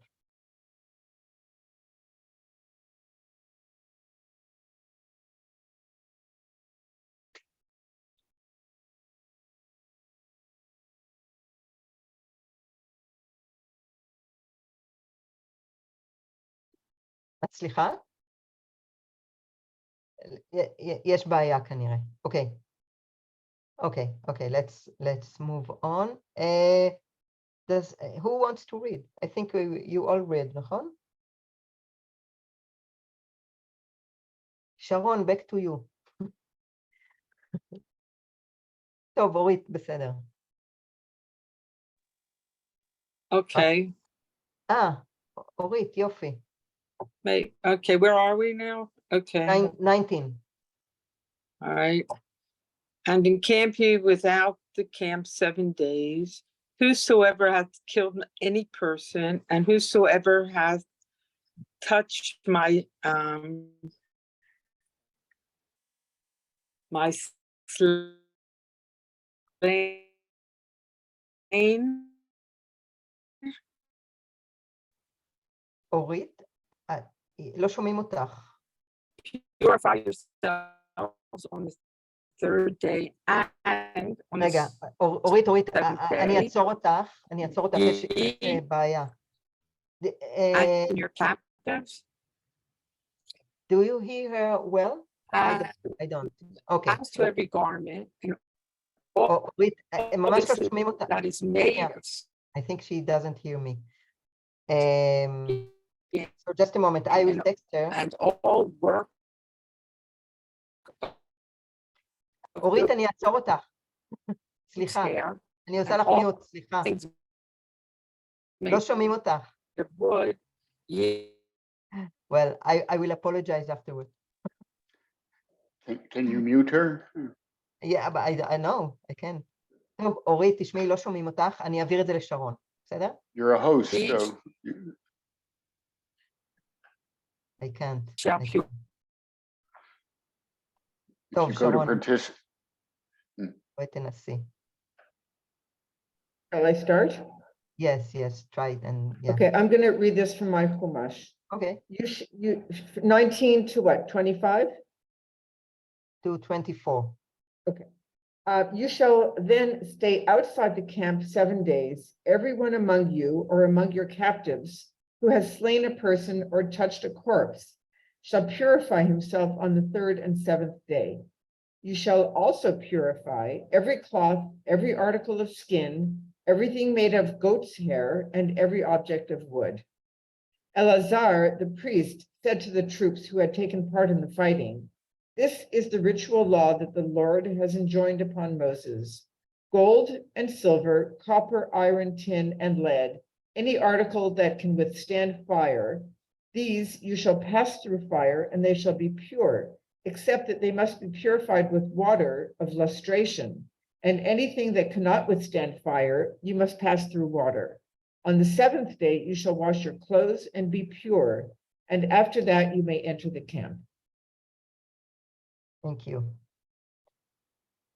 סליחה? יש בעיה כנראה. Okay. Okay, let's move on. Who wants to read? I think you all read, נכון? שרון, back to you. טוב, אורית, בסדר. Okay. אורית, יופי. Wait, okay, where are we now? Okay. 19. All right. And encamp ye without the camp 7 days. Whosoever hath killed any person, and whosoever hath touched my my slain. אורית, לא שומעים אותך. Purify yourselves on the 3rd day and on the רגע, אורית, seventh אני day. אעצור אותך, יש בעיה. And your captives. Do you hear her well? I don't. Okay. As to every garment and אורית, ממש לא שומעים אותך. that is made Yeah. of I think she doesn't hear me. So just a moment, I will text her. and all work. אורית, אני אעצור אותך. סליחה, אני עושה לך מיוט, סליחה. לא שומעים אותך. Well, I will apologize afterward. Can you mute her? Yeah, but I know, I can. טוב, אורית, תשמעי, לא שומעים אותך, אני אעביר את זה לשרון, בסדר? You're a host, so. I can't. If you go to שרון. participate. בואי תנסי. Shall I start? Yes, try it and yeah. Okay, I'm going to read this from my Chumash. Okay, You 19 to what, 25? to 24. You shall then stay outside the camp 7 days, everyone among you or among your captives who has slain a person or touched a corpse shall purify himself on the 3rd and 7th day. You shall also purify every cloth, every article of skin, everything made of goat's hair, and every object of wood. Eleazar, the priest, said to the troops who had taken part in the fighting, "This is the ritual law that the Lord has enjoined upon Moses. Gold and silver, copper, iron, tin, and lead, any article that can withstand fire, these you shall pass through fire, and they shall be pure, except that they must be purified with water of lustration. And anything that cannot withstand fire, you must pass through water. On the 7th day, you shall wash your clothes and be pure, and after that you may enter the camp." Thank you.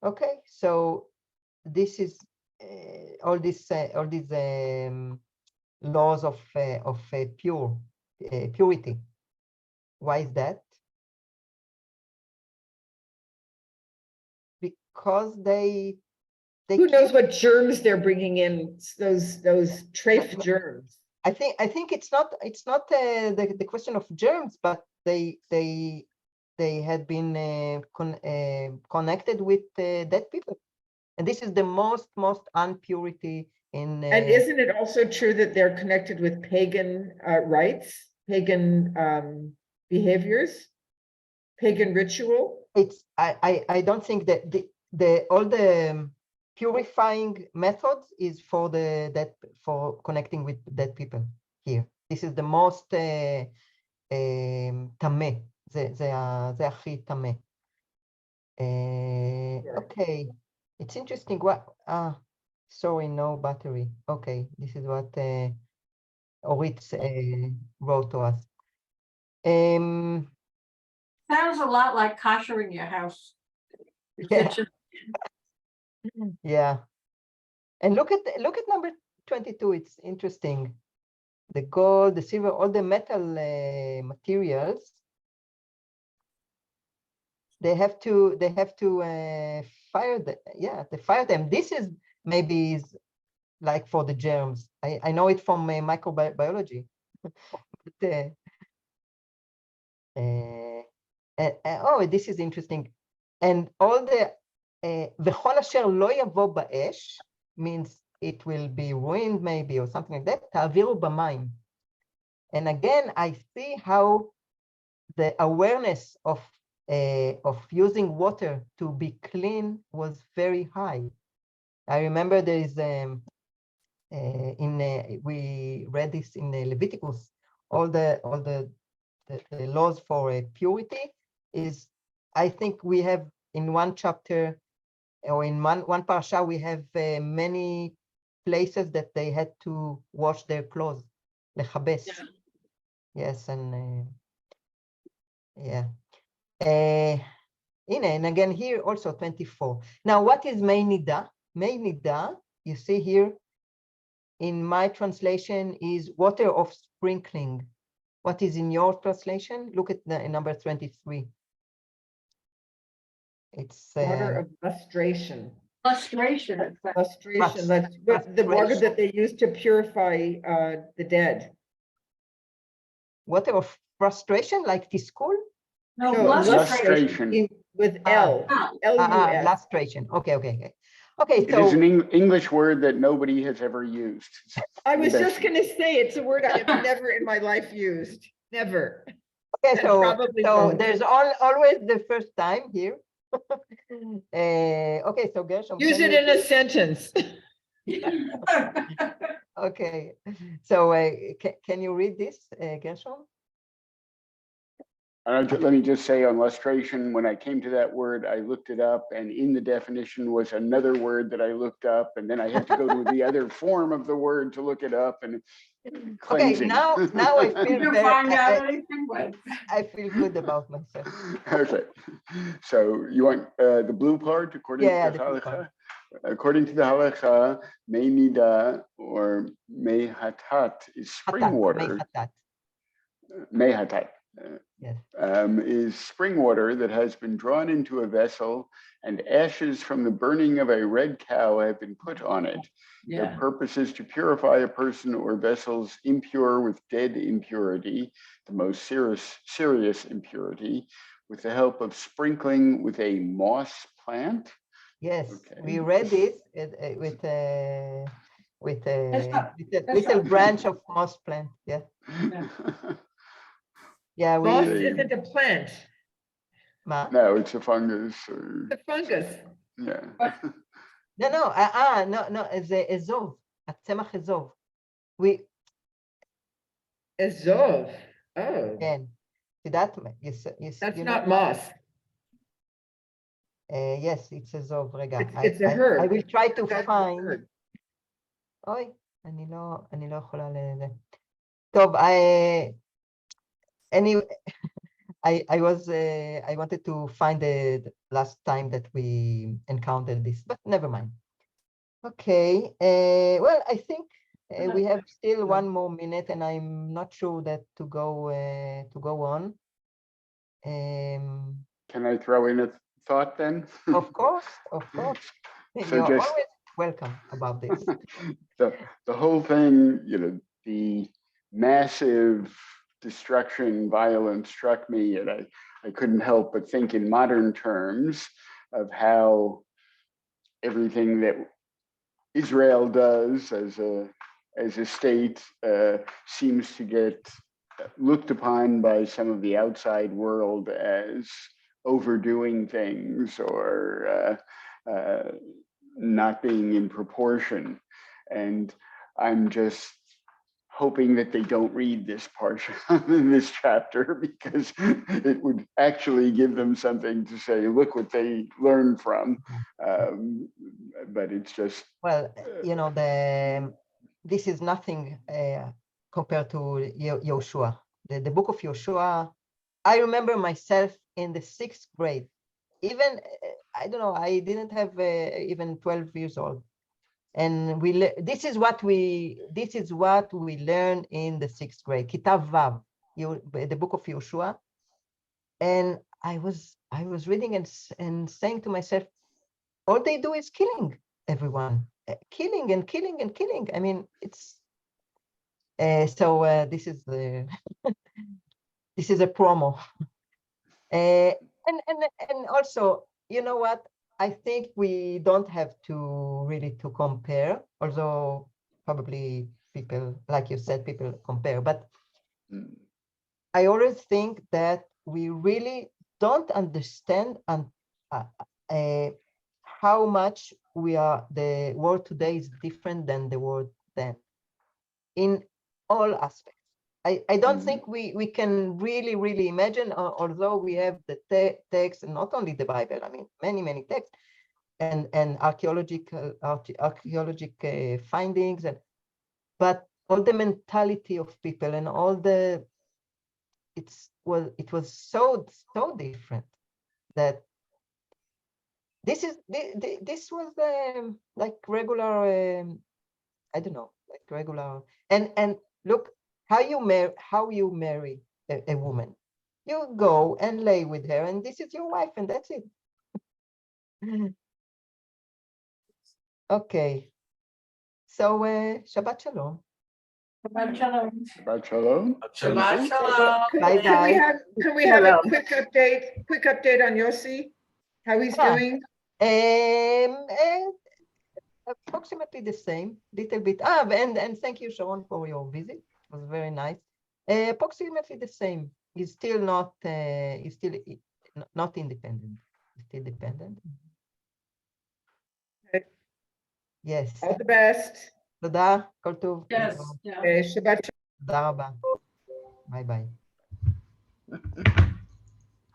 Okay, so this is all these laws of purity. Why is that? Because they Who knows what germs they're bringing in, those trace germs. I think it's not the question of germs, but they they had been connected with dead people. And this is the most impurity in. And isn't it also true that they're connected with pagan rites, pagan behaviors, pagan ritual? It's I don't think that the all the purifying methods is for for connecting with dead people here. This is the most טמא, זה הכי טמא. Okay, it's interesting. What? Sorry, no battery. Okay, this is what Orit wrote to us. Sounds a lot like kosher in your house. The Yeah. kitchen. Yeah, and look at number 22. It's interesting. The gold, the silver, all the metal materials. They have to fire the they fire them. This is maybe is like for the germs. I know it from microbiology. But, oh, this is interesting. And all the וכל אשר לא יבוא באש means it will be ruined maybe or something like that. תעבירו במים. And again, I see how the awareness of using water to be clean was very high. I remember there is we read this in Leviticus. All the laws for purity is, I think we have in one chapter or in one parasha we have many places that they had to wash their clothes, lechabes. Yeah. Yes, and yeah. And again here also 24. Now, what is Mei Nida? Mei Nida, you see here in my translation is water of sprinkling. What is in your translation? Look at the number 23. It's Water of lustration. Lustration. in fact. Lustration, that's what the water that they use to purify the dead. water of frustration, like tiskul? No, No, Lustration. With L, L-U-S. Lustration. Okay. Okay, It is so an English word that nobody has ever used. I was just gonna say, it's a word I have never in my life used, never. okay, and so probably won't. there's always the first time here. Okay, so Gershom, Use can it you- in a sentence. Okay, so can you read this, Gershom? Let me just say on lustration, when I came to that word, I looked it up, and in the definition was another word that I looked up, and then I had to go to the other form of the word to look it up, and cleansing. Okay, now I feel You find out anything? Well, I feel good about myself. Okay, so you want the blue part according Yeah, to the the blue halacha? part. According to the halacha, mei nida or mei hatat is spring water. Mei hatat. Yes. Is spring water that has been drawn into a vessel, and ashes from the burning of a red cow have been put on it. Their yeah. purpose is to purify a person or vessels impure with dead impurity, the most serious impurity, with the help of sprinkling with a moss plant. Yes, Okay. we read this with a That's little right. branch of moss plant. Yeah. Yeah, we. Moss isn't a plant, No, it's a fungus. it's a fungus. Yeah. No, זה אזוב, הצמח אזוב. We, Azov. Oh, כן. See that? that's you not know? moss. Yes, it's אזוב. רגע. It's a herb. I will try to That's a find. herb. אוי, אני לא יכולה לזה. טוב, anyway, I wanted to find the last time that we encountered this, but never mind. Okay, well, I think we have still one more minute, and I'm not sure that to go on. Can I throw in a thought then? Of course. So You're just- always welcome about this. the whole thing, the massive destruction, violence struck me, and I I couldn't help but think in modern terms of how everything that Israel does as a state seems to get looked upon by some of the outside world as overdoing things or not being in proportion. And I'm just hoping that they don't read this portion in this chapter, because it would actually give them something to say, look what they learned from. But it's just, Well, you know, this is nothing compared to Yoshua. The book of Yoshua, I remember myself in the 6th grade. Even, I don't know, I didn't have even 12 years old. And this is what we learn in the 6th grade, Kitav Vav, the book of Yoshua. And I was reading and saying to myself, all they do is killing everyone, killing and killing and killing. I mean, it's this is the this is a promo. And also, you know what? I think we don't have to really to compare, although probably people, like you said, people compare. But I always think that we really don't understand how much the world today is different than the world then, in all aspects. I don't think we can really imagine, although we have the text, and not only the Bible, I mean, many texts, and archaeological findings, but all the mentality of people and all it was so different that this was like regular, I don't know, like regular, and look how you marry a woman. You go and lay with her, and this is your wife, and that's it. Okay, so Shabbat Shalom. Shabbat shalom. Shabbat Shalom. Shabbat shalom. Bye bye. Can we have a Hello. quick update on Yossi? How he's Yeah. doing? Approximately the same, little bit. And thank you, Sharon, for your visit. It was very nice. Approximately the same. He's still not independent. He's still dependent. Okay. Yes. All the best. תודה, כל טוב. Yes, yeah. Okay, Shabbat תודה רבה. ביי ביי.